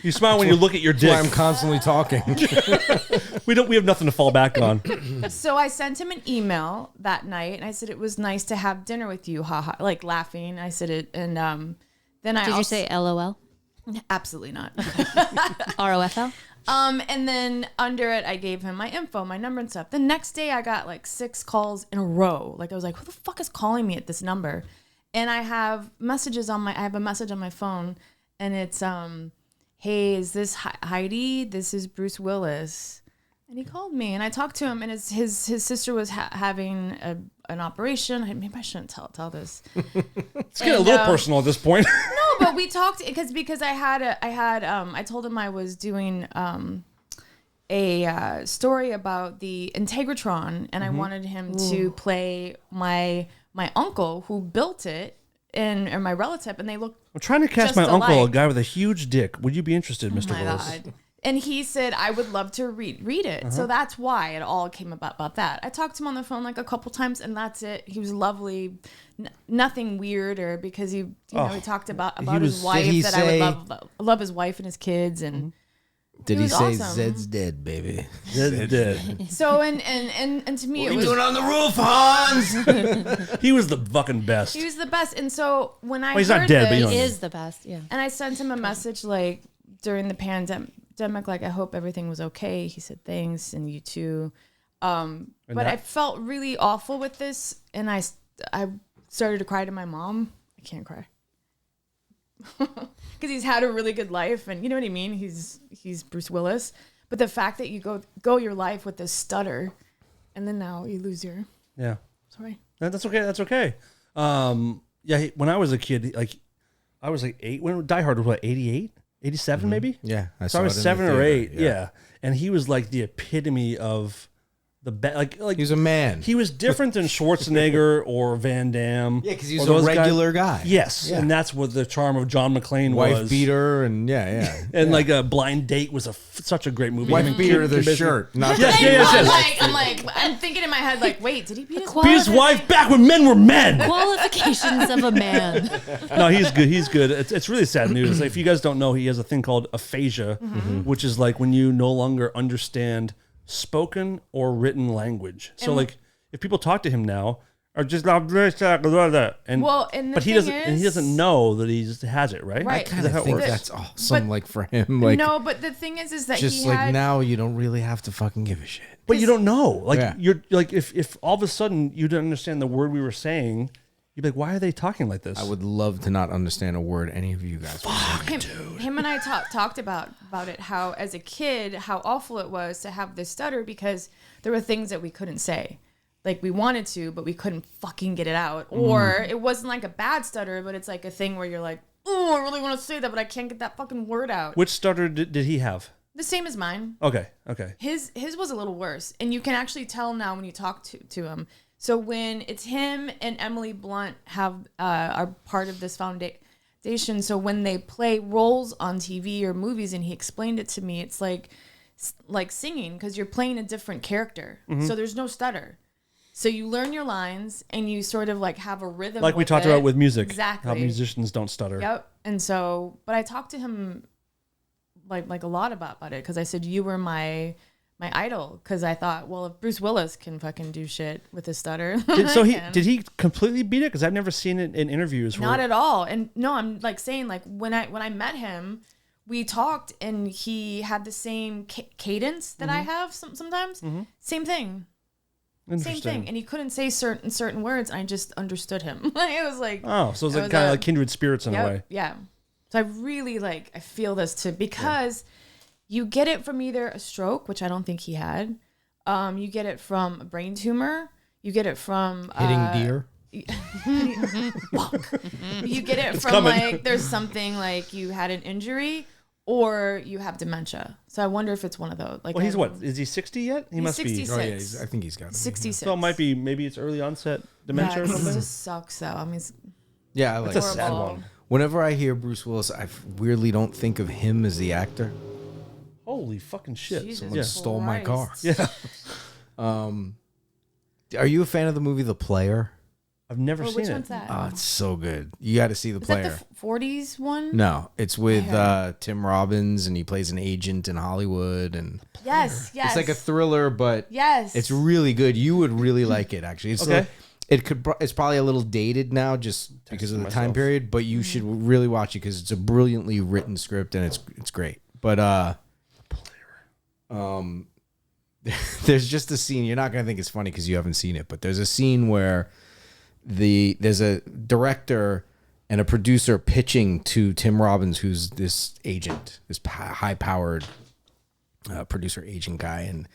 You smile when you look at your dick. That's why I'm constantly talking. We have nothing to fall back on. So I sent him an email that night, and I said it was nice to have dinner with you, haha, like laughing. I said it, and then I Did you say LOL? Absolutely not. ROFL? And then under it, I gave him my info, my number and stuff. The next day, I got like 6 calls in a row. Like I was like, who the fuck is calling me at this number? And I have messages I have a message on my phone, and it's hey, is this Heidi? This is Bruce Willis. And he called me, and I talked to him, and his sister was having an operation. Maybe I shouldn't tell this. It's getting a little personal at this point. No, but we talked because I told him I was doing a story about the Integratron, and I wanted him to play my uncle who built it or my relative, and they look. I'm trying to cast my uncle, a guy with a huge dick. Would you be interested, Mr. Willis? God. And he said, I would love to read it. So that's why it all came about that. I talked to him on the phone like a couple times, and that's it. He was lovely. Nothing weird, or because he talked about his wife, that I would love his wife and his kids. And did he say awesome. Zed's dead, baby? Zed's dead. So, and to me, it was... doing on the roof, Hans? He was the fucking best. He was the best. And so when I he's heard not dead, but this, He is the best, yeah. and I sent him a message like during the pandemic, like, I hope everything was okay. He said, thanks, and you too. But I felt really awful with this, and I started to cry to my mom. I can't cry. Because he's had a really good life, and you know what I mean? He's Bruce Willis. But the fact that you go your life with this stutter, and then now you lose your... Yeah. Sorry. That's okay. That's okay. When I was a kid, like, I was like 8. When Die Hard was what, 88? 87 maybe? Yeah. So I was 7 or 8. Yeah. And he was like the epitome of the like he's a man. He was different than Schwarzenegger or Van Damme. Yeah, because he's a regular guy. Yes. Yeah. And that's what the charm of John McClane was. Wife Beater and and like a Blind Date was such a great movie. Wife Beater, the shirt. Not I'm thinking in my head, like, wait, did he beat his wife back when men were men? Qualifications of a man. No, he's good. He's good. It's really sad news. Like, if you guys don't know, he has a thing called aphasia, which is like when you no longer understand spoken or written language. So like if people talk to him now are just and but he doesn't know that he just has it, right? Right. I kind of think that's awesome. Like for him, like no, but the thing is that just now you don't really have to fucking give a shit. But you don't know. Like you're like if all of a sudden you didn't understand the word we were saying, you'd be like, why are they talking like this? I would love to not understand a word any of you guys. Him and I talked about it, how as a kid, how awful it was to have this stutter because there were things that we couldn't say. Like we wanted to, but we couldn't fucking get it out. Or it wasn't like a bad stutter, but it's like a thing where you're like, oh, I really want to say that, but I can't get that fucking word out. Which stutter did he have? The same as mine. Okay. His was a little worse. And you can actually tell now when you talk to him. So when it's him and Emily Blunt are part of this foundation, so when they play roles on TV or movies, and he explained it to me, it's like singing because you're playing a different character. So there's no stutter. So you learn your lines and you sort of like have a rhythm. Like we talked about with music. Exactly. How musicians don't stutter. Yep. And so, but I talked to him like a lot about it because I said, you were my idol, because I thought, well, if Bruce Willis can fucking do shit with his stutter, did he completely beat it? Because I've never seen it in interviews. Not at all. And no, I'm like saying, like when I met him, we talked and he had the same cadence that I have sometimes. Same thing. Same thing. And he couldn't say certain words. And I just understood him. It was like, oh, so it was like kind of like kindred spirits in a way. Yeah. So I really I feel this too, because you get it from either a stroke, which I don't think he had. You get it from a brain tumor. You get it from hitting deer. You get it from like there's something like you had an injury or you have dementia. So I wonder if it's one of those. Like, well, he's what? Is he 60 yet? He must 66. be. Oh yeah, I think he's got it. 66. So it might be. Maybe it's early onset dementia or something. It just sucks though. I mean, yeah, I like it's a sad one. Whenever I hear Bruce Willis, I weirdly don't think of him as the actor. Holy fucking shit! Jesus Someone stole my car. Yeah. Are you a fan of the movie The Player? I've never seen Which it. one's that? Oh, it's so good. You got to see The Is Player. that the 40s one? No, it's with Tim Robbins, and he plays an agent in Hollywood, and Yes. it's like a thriller, but Yes. it's really good. You would really like it, actually. It's Okay. It's probably a little dated now, just because of the time period, but you should really watch it because it's a brilliantly written script and it's great. But there's just a scene you're not gonna think it's funny because you haven't seen it, but there's a scene where there's a director and a producer pitching to Tim Robbins, who's this agent, this high-powered producer agent guy, and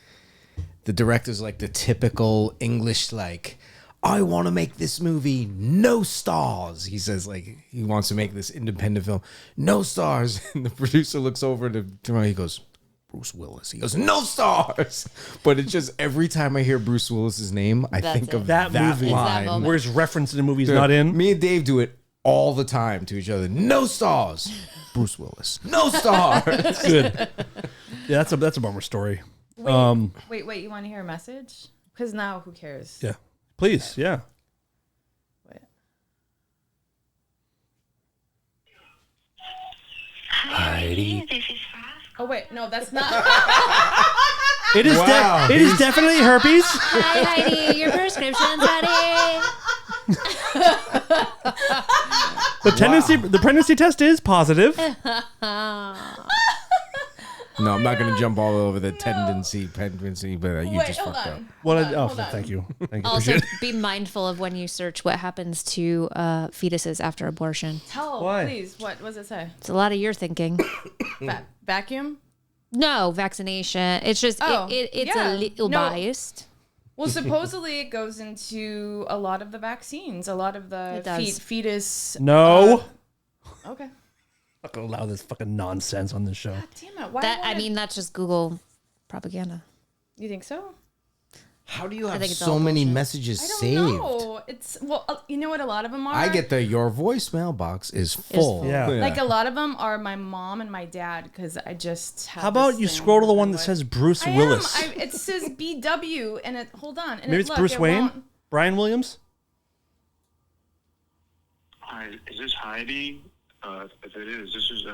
the director's like the typical English, like, I want to make this movie, no stars. He says, like, he wants to make this independent film, no stars. And the producer looks over to Tim, he goes, Bruce Willis. He goes, no stars. But it's just every time I hear Bruce Willis's name, I think of that movie. line. moment. Where's reference in the movie he's Dude, not in? Me and Dave do it all the time to each other. No stars. Bruce Willis. No stars. Good. Yeah, that's a bummer story. Wait, you want to hear a message? Because now who cares? Yeah. Please, yeah. Wait. Heidi. This is Fast. Oh, wait. No, that's not. It is Wow. it is definitely herpes. Hi, Heidi. Your prescription's ready. The pregnancy test is positive. No, I'm not going to jump all over the tendency, but you Wait, just hold fucked on. up. Hold on. Thank you. Thank you. Also, Appreciate it. be mindful of when you search what happens to fetuses after abortion. Tell, Why? please. What does it say? It's a lot of your thinking. Vacuum? No, vaccination. It's just Oh, it's yeah. a little No. biased. Well, supposedly it goes into a lot of the vaccines, a lot of the It does. fetus. No. Okay. I'm not gonna allow this fucking nonsense on this show. God damn it. Why That won't I it- mean, that's just Google propaganda. You think so? How do you have think it's so all many bullshit. messages I don't saved? know. It's, well, you know what a lot of them are? I get your voicemail box is full. Yeah. Like a lot of them are my mom and my dad because I just have How about this you thing scroll to the with one my that wife. says Bruce I Willis? am. It says BW and it. Hold on. And Maybe it's Bruce Wayne? won't- Brian Williams? Hi, is this Heidi? If it is, this is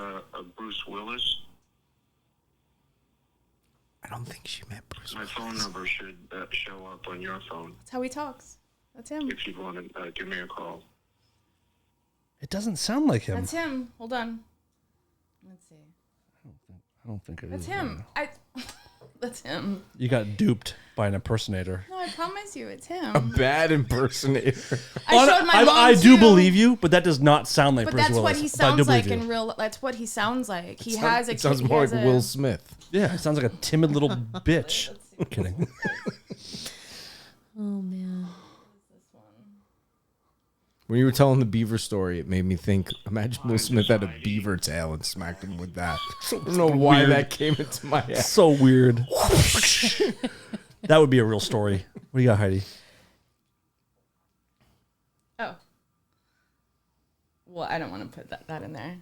Bruce Willis. I don't think she meant Bruce My Willis. phone number should show up on your phone That's how he talks. That's him. if you want to give me a call. It doesn't sound like him. That's him. Hold on. Let's see. I don't think it is. That's him. That's him. You got duped by an impersonator. No, I promise you, it's him. Bad impersonator. I showed my mom I do too, believe you, but that does not sound like But Bruce that's Willis. what he But I do sounds like believe you. in real. That's what he sounds like. He It sounds more like Will Smith. Yeah, it sounds like a timid little bitch. I'm kidding. Oh man. When you were telling the beaver story, it made me think, imagine Will Smith had a beaver tail and smacked him with that. I don't know why weird. that came into my head. So weird. That would be a real story. What do you got, Heidi? Oh. Well, I don't want to put that in there.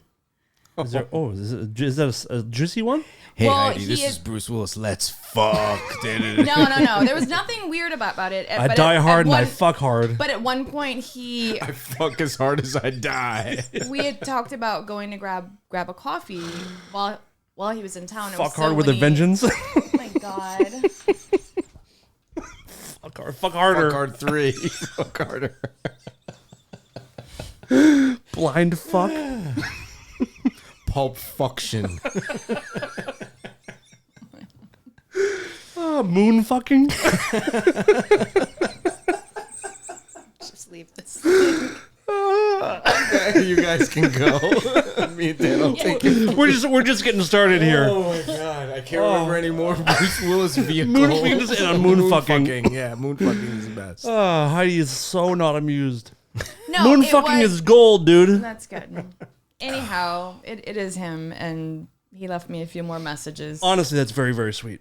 Is that a juicy one? Hey, Well, Heidi, he this had- is Bruce Willis. Let's fuck. No. There was nothing weird about it. I But die at hard and I one- fuck hard. But at one point, I fuck as hard as I die. we had talked about going to grab a coffee while he was in town. It was Fuck hard so with a when he- vengeance. Oh my god. Fuck hard. Fuck harder. Fuck hard 3. Fuck harder. Blind fuck. Pulp Function. Moon fucking. Just leave this. You guys can go. Me and Dan will take it. We're just getting started here. Oh my god, I can't remember any more Bruce Willis vehicles. We can just end on moon fucking. Yeah, moon fucking is the best. Heidi is so not amused. No, Moon it fucking was- is gold, dude. That's good. Anyhow, it is him, and he left me a few more messages. Honestly, that's very, very sweet.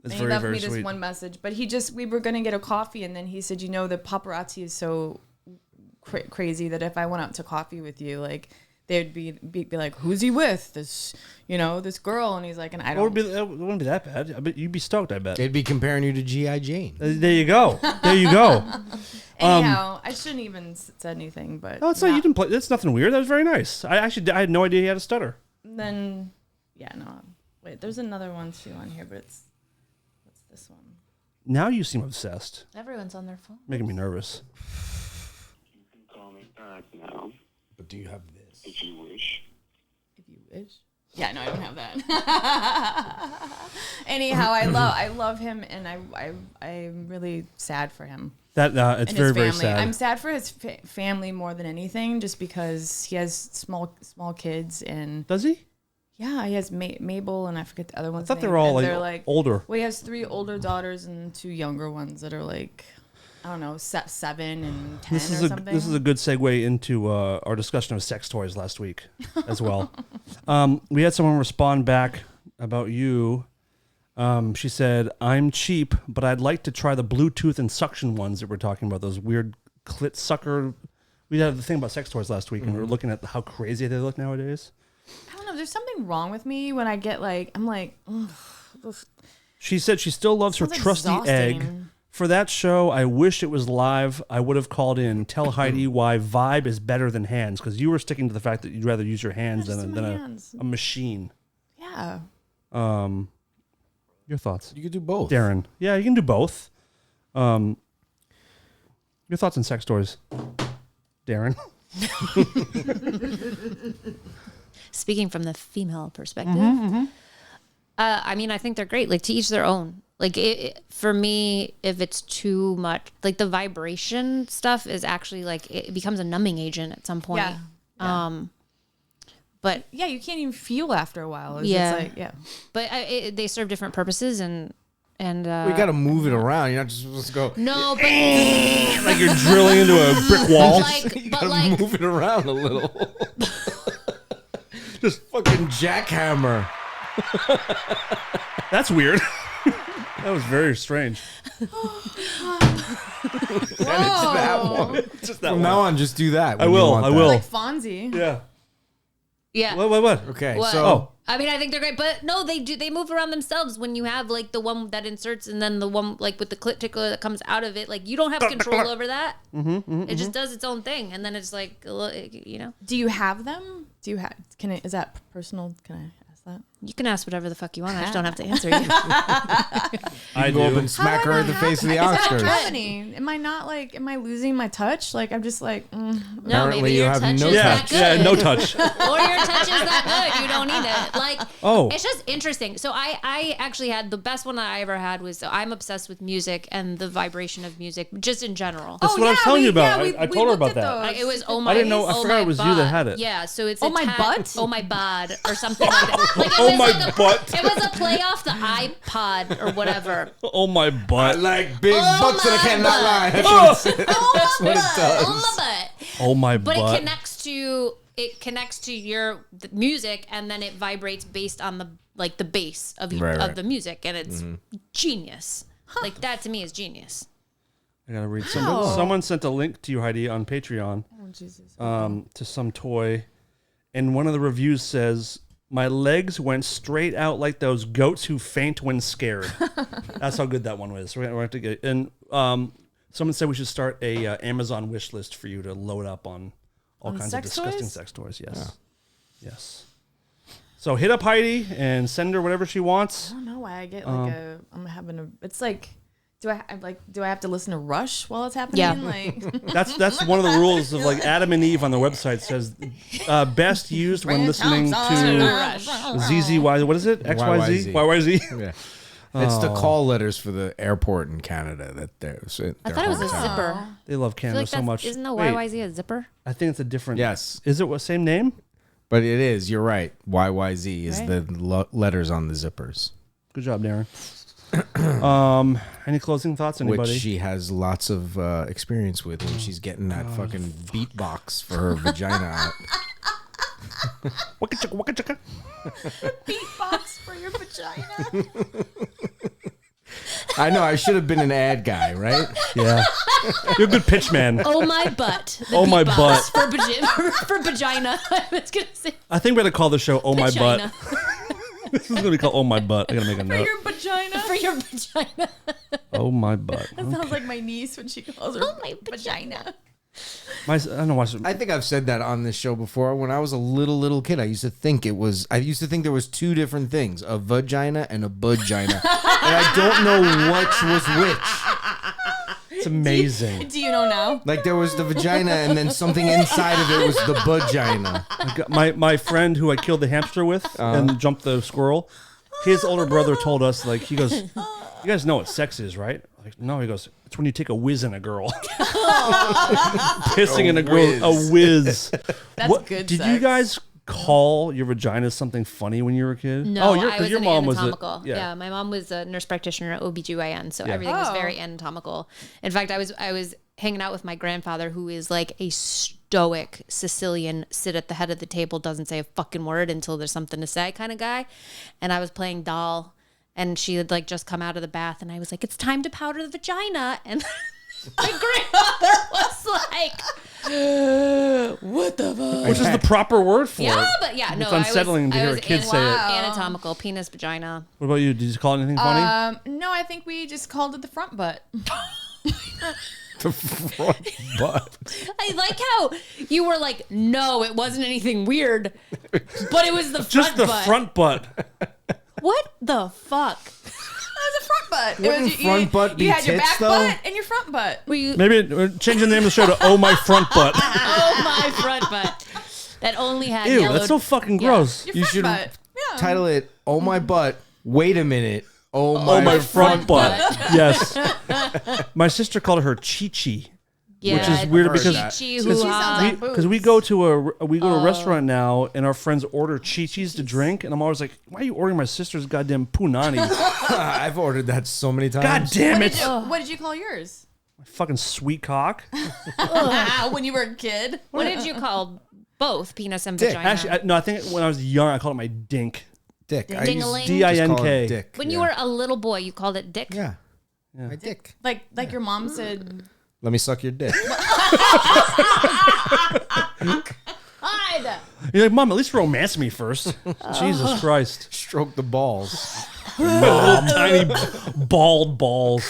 That's And he very, left very me this sweet. one message, but we were gonna get a coffee, and then he said, the paparazzi is so crazy that if I went out to coffee with you, like they'd be like, "Who's he with? This girl?" And he's like, "And I don't." It wouldn't be that bad. I bet you'd be stoked. I bet They'd be comparing you to G.I. Jane. there you go. There you go. Anyhow, I shouldn't even said anything, but No, it's not. You didn't play. That's nothing weird. That was very nice. I had no idea he had a stutter. Then, wait, there's another one too on here, but what's this one? Now you seem obsessed. Everyone's on their phone. Making me nervous. You can call me back now But do you have this? if you wish. If you wish. Yeah, no, I don't have that. Anyhow, I love him, and I'm really sad for him. That it's and very his family. very sad. I'm sad for his family more than anything, just because he has small kids, and Does he? yeah, he has Mabel, and I forget the other ones. I thought they were all they're older. Well, he has 3 older daughters and 2 younger ones that are like, I don't know, 7 and 10 or something. This is a good segue into our discussion of sex toys last week as well. We had someone respond back about you. She said, "I'm cheap, but I'd like to try the Bluetooth and suction ones that we're talking about, those weird clit sucker." We had the thing about sex toys last week, and we were looking at how crazy they look nowadays. I don't know. There's something wrong with me when I get I'm like, ugh. She said she still loves her Sounds trusty egg. exhausting. For that show, I wish it was live. I would have called in. Tell Heidi why Vibe is better than hands, because you were sticking to the fact that you'd rather use your hands just than do my a hands. machine. Yeah. Your thoughts, You could do both. Darren? Yeah, you can do both. Your thoughts on sex toys, Darren? Speaking from the female perspective, I mean, I think they're great. Like, to each their own. Like, for me, if it's too much, like the vibration stuff is actually like, it becomes a numbing agent at some point. Yeah. But Yeah, you can't even feel after a while. It's Yeah. like, yeah. but they serve different purposes, and We got to move it around. You're not just supposed to go. no, but Like you're drilling into a brick wall. You gotta move it around a little. Just fucking jackhammer. That's weird. That was very strange. And it's that one. Just that From one. now on, just do that. I when you will. want I that. will. Like Fonzie. Yeah. yeah. What? Okay, What? so I mean, I think they're great, but no, they do. They move around themselves when you have like the one that inserts, and then the one like with the clit tickler that comes out of it. Like, you don't have control over that. It just does its own thing, and then it's like, you know. Do you have them? Do you have? Is that personal? Can I ask that? You can ask whatever the fuck you want. I just don't have to answer you. I go up do. and smack her in the face of the I don't Oscars. have any. Am I not like? Am I losing my touch? Like, I'm just like. No, Apparently maybe you your have touch no is Yeah, that good. yeah, no touch. Or your touch is that good. You don't need it. Like, Oh. it's just interesting. So I actually had the best one that I ever had was, I'm obsessed with music and the vibration of music, just in general. That's what I was telling you about. I told her about that. Like, it was oh my. I didn't know. I oh forgot my it was you bod. that had it. Yeah, so it's Oh my butt? Oh my bod or something like that. Like, it Oh was my like butt. It was a play off the iPod or whatever. Oh my I butt. like big Oh butts and I my cannot butt. lie. That's Oh what it That's what it does. Oh my butt. Oh my But butt. it connects to your music, and then it vibrates based on the bass of Right. the music, and it's genius. Like, that to me is genius. I gotta read something. Someone sent a link to you, Heidi, on Patreon. Oh Jesus. To some toy, and one of the reviews says, "My legs went straight out like those goats who faint when scared." That's how good that one was. We're gonna have to get. And someone said we should start a Amazon wish list for you to load up on all kinds of sex disgusting toys? sex toys. Yes, yes. So hit up Heidi and send her whatever she wants. I don't know why I get like I'm having a. It's like. Do I have to listen to Rush while it's happening? Yeah. Like That's one of the rules of like Adam and Eve on their website says best used when listening to ZZY. What is it? XYZ? YYZ? Yeah. It's the call letters for the airport in Canada that they're. I thought it was a zipper. They love I feel Canada like so much. Isn't the Wait, YYZ a zipper? I think it's a different. Yes. Is it what same name? But it is. You're right. YYZ is Right. the letters on the zippers, Good job, Darren. Any closing thoughts, anybody? which she has lots of experience with when she's getting that fucking beatbox for her vagina out. Waka chicka, waka chicka. beatbox for your vagina. I know. I should have been an ad guy, right? Yeah. You're a good pitch man. Oh my butt. The Oh my beatbox butt. for vagina. I was gonna say. I think we're gonna call the show "Oh My Vagina. Butt." This is gonna be called "Oh My Butt." I gotta make a For note. your vagina. For your vagina. Oh my butt. That sounds like my niece when she calls her my vagina. I don't know why. I think I've said that on this show before. When I was a little kid, I used to think there was two different things: a vagina and a budgina, and I don't know which was which. It's amazing. Do you know now? Like there was the vagina, and then something inside of it was the budgina. My friend who I killed the hamster with and jumped the squirrel, his older brother told us, like, he goes, "You guys know what sex is, right?" Like, no, he goes, "It's when you take a whiz in a girl." Pissing in a girl, a whiz. That's good Did sex. you guys call your vagina something funny when you were a kid? No, your, I was your an mom anatomical. was yeah, my mom was a nurse practitioner at OBGYN, so Yeah. everything was Oh. very anatomical. In fact, I was hanging out with my grandfather, who is like a stoic Sicilian, sit at the head of the table, doesn't say a fucking word until there's something to say kind of guy. And I was playing doll, and she had like just come out of the bath, and I was like, "It's time to powder the vagina," and my grandfather was like, "What the fuck?" Which is the proper word for Yeah, it. but yeah, no, It's unsettling to I hear was a kid say it. Anatomical penis vagina. What about you? Did you call it anything funny? No, I think we just called it the front butt. The front butt. I like how you were like, "No, it wasn't anything weird, but it was the front Just the butt." front butt. What the fuck? It was a front butt. Wouldn't front butt be You had your tits, back though? butt and your front butt. Were you? Maybe change the name of the show to "Oh My Front Butt." Oh my front butt. That only had Ew, yellow. that's so fucking gross. Your You front should butt. Yeah. title it "Oh My Butt." Wait a minute. Oh Oh my front butt. butt. Yes. My sister called her Chi-Chi. Yeah, which is weird I've heard because that. Chi-chi, She sounds hoo-ha. like because we boobs. go to a restaurant now and our friends order Chi-Chis to drink and I'm always like, why are you ordering my sister's goddamn punani? I've ordered that so many times. God damn it! What did you call yours? Fucking sweet cock. When you were a kid? What did you call both penis and Dick. vagina? Actually, no, I think when I was young, I called it my dink. Dick. I Ding-a-ling. used to just call it DINK. Dick. when you were a little boy, you called it dick. Yeah. My dick. Like your mom said. Let me suck your dick. Hide. You're like, Mom, at least romance me first. Jesus Christ. Stroke the balls. Little tiny bald balls.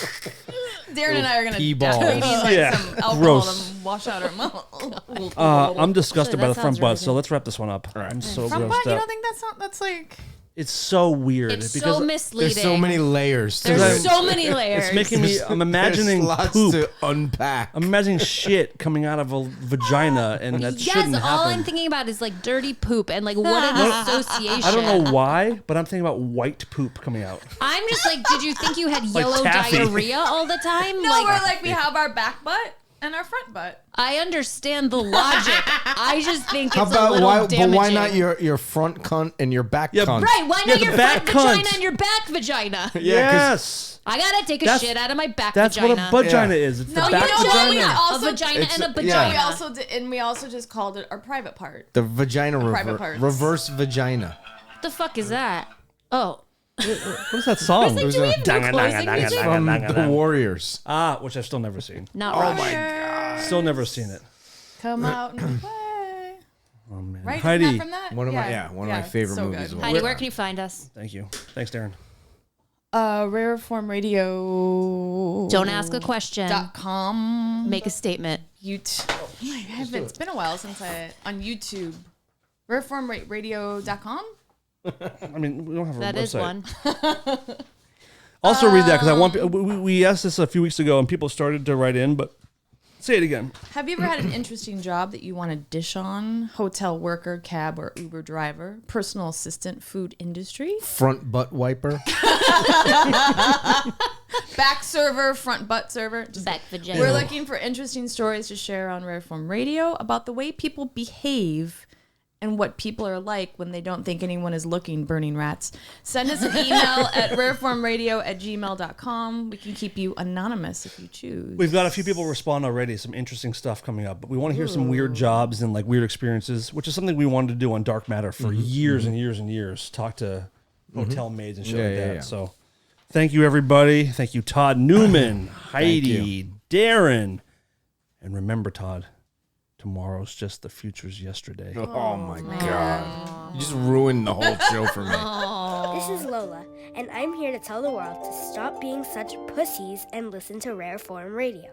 Darren and I are gonna pea die. balls. We need like Yeah. some alcohol Gross. to wash out our mouth. I'm disgusted Actually, by that the front sounds butt, really so good. let's wrap this one up. I'm so Front grossed butt? You out. don't think that's like? It's so weird It's because so misleading. There's so many layers. to There's it. so many layers. it's making me. I'm imagining There's lots poop. to unpack. I'm imagining shit coming out of a vagina, and that shouldn't Yes, all happen. I'm thinking about is like dirty poop and like what an association. I don't know why, but I'm thinking about white poop coming out. I'm just like, did you think you had yellow taffy. diarrhea all the time? No, we're like we have our back butt and our front butt. I understand the logic. I just think How it's a about little why? But damaging. why not your front cunt and your back Yeah, cunt? Right, why Yeah, not the your back front vagina cunt. and your back vagina? Yeah, 'cause Yes, I gotta take a That's- shit out of my back that's vagina. what a vagina Yeah. is. It's No, the you back know what? vagina. We also a vagina It's and a a- vagina. we also did, and we also just called it our private part. the vagina private parts. reverse vagina. What the fuck is that? Oh. What is that song? Like, do we have no closing music? From the Warriors. Which I've still never seen. Not really. Still never seen it. Come out and play. Oh man, Right? Heidi, Isn't that from that? One of my favorite so movies good. of all Heidi, where can you find us? thank you. Thanks, Darren. Rare Form Radio. Don't ask a question. .com. Make a statement. YouTube. Oh my God, it's been a while since on YouTube. Rareformradio.com. I mean, we don't have a That website. is one. Also read that because I want. We asked this a few weeks ago and people started to write in, but say it again. Have you ever had an interesting job that you want to dish on? Hotel worker, cab or Uber driver, personal assistant, food industry, Front butt wiper. back server, front butt server. Back vagina. We're looking for interesting stories to share on Rareform Radio about the way people behave and what people are like when they don't think anyone is looking, burning rats. Send us an email at rareformradio@gmail.com. We can keep you anonymous if you choose. We've got a few people respond already. Some interesting stuff coming up, but we want to hear some weird jobs and like weird experiences, which is something we wanted to do on Dark Matter for years and years and years. Talk to hotel maids and shit like that. Yeah. So Thank you, everybody. Thank you, Todd Newman, Heidi, Darren. And remember, Todd, tomorrow's just the future's yesterday. Oh my God. You just ruined the whole show for me. This is Lola, and I'm here to tell the world to stop being such pussies and listen to Rare Form Radio.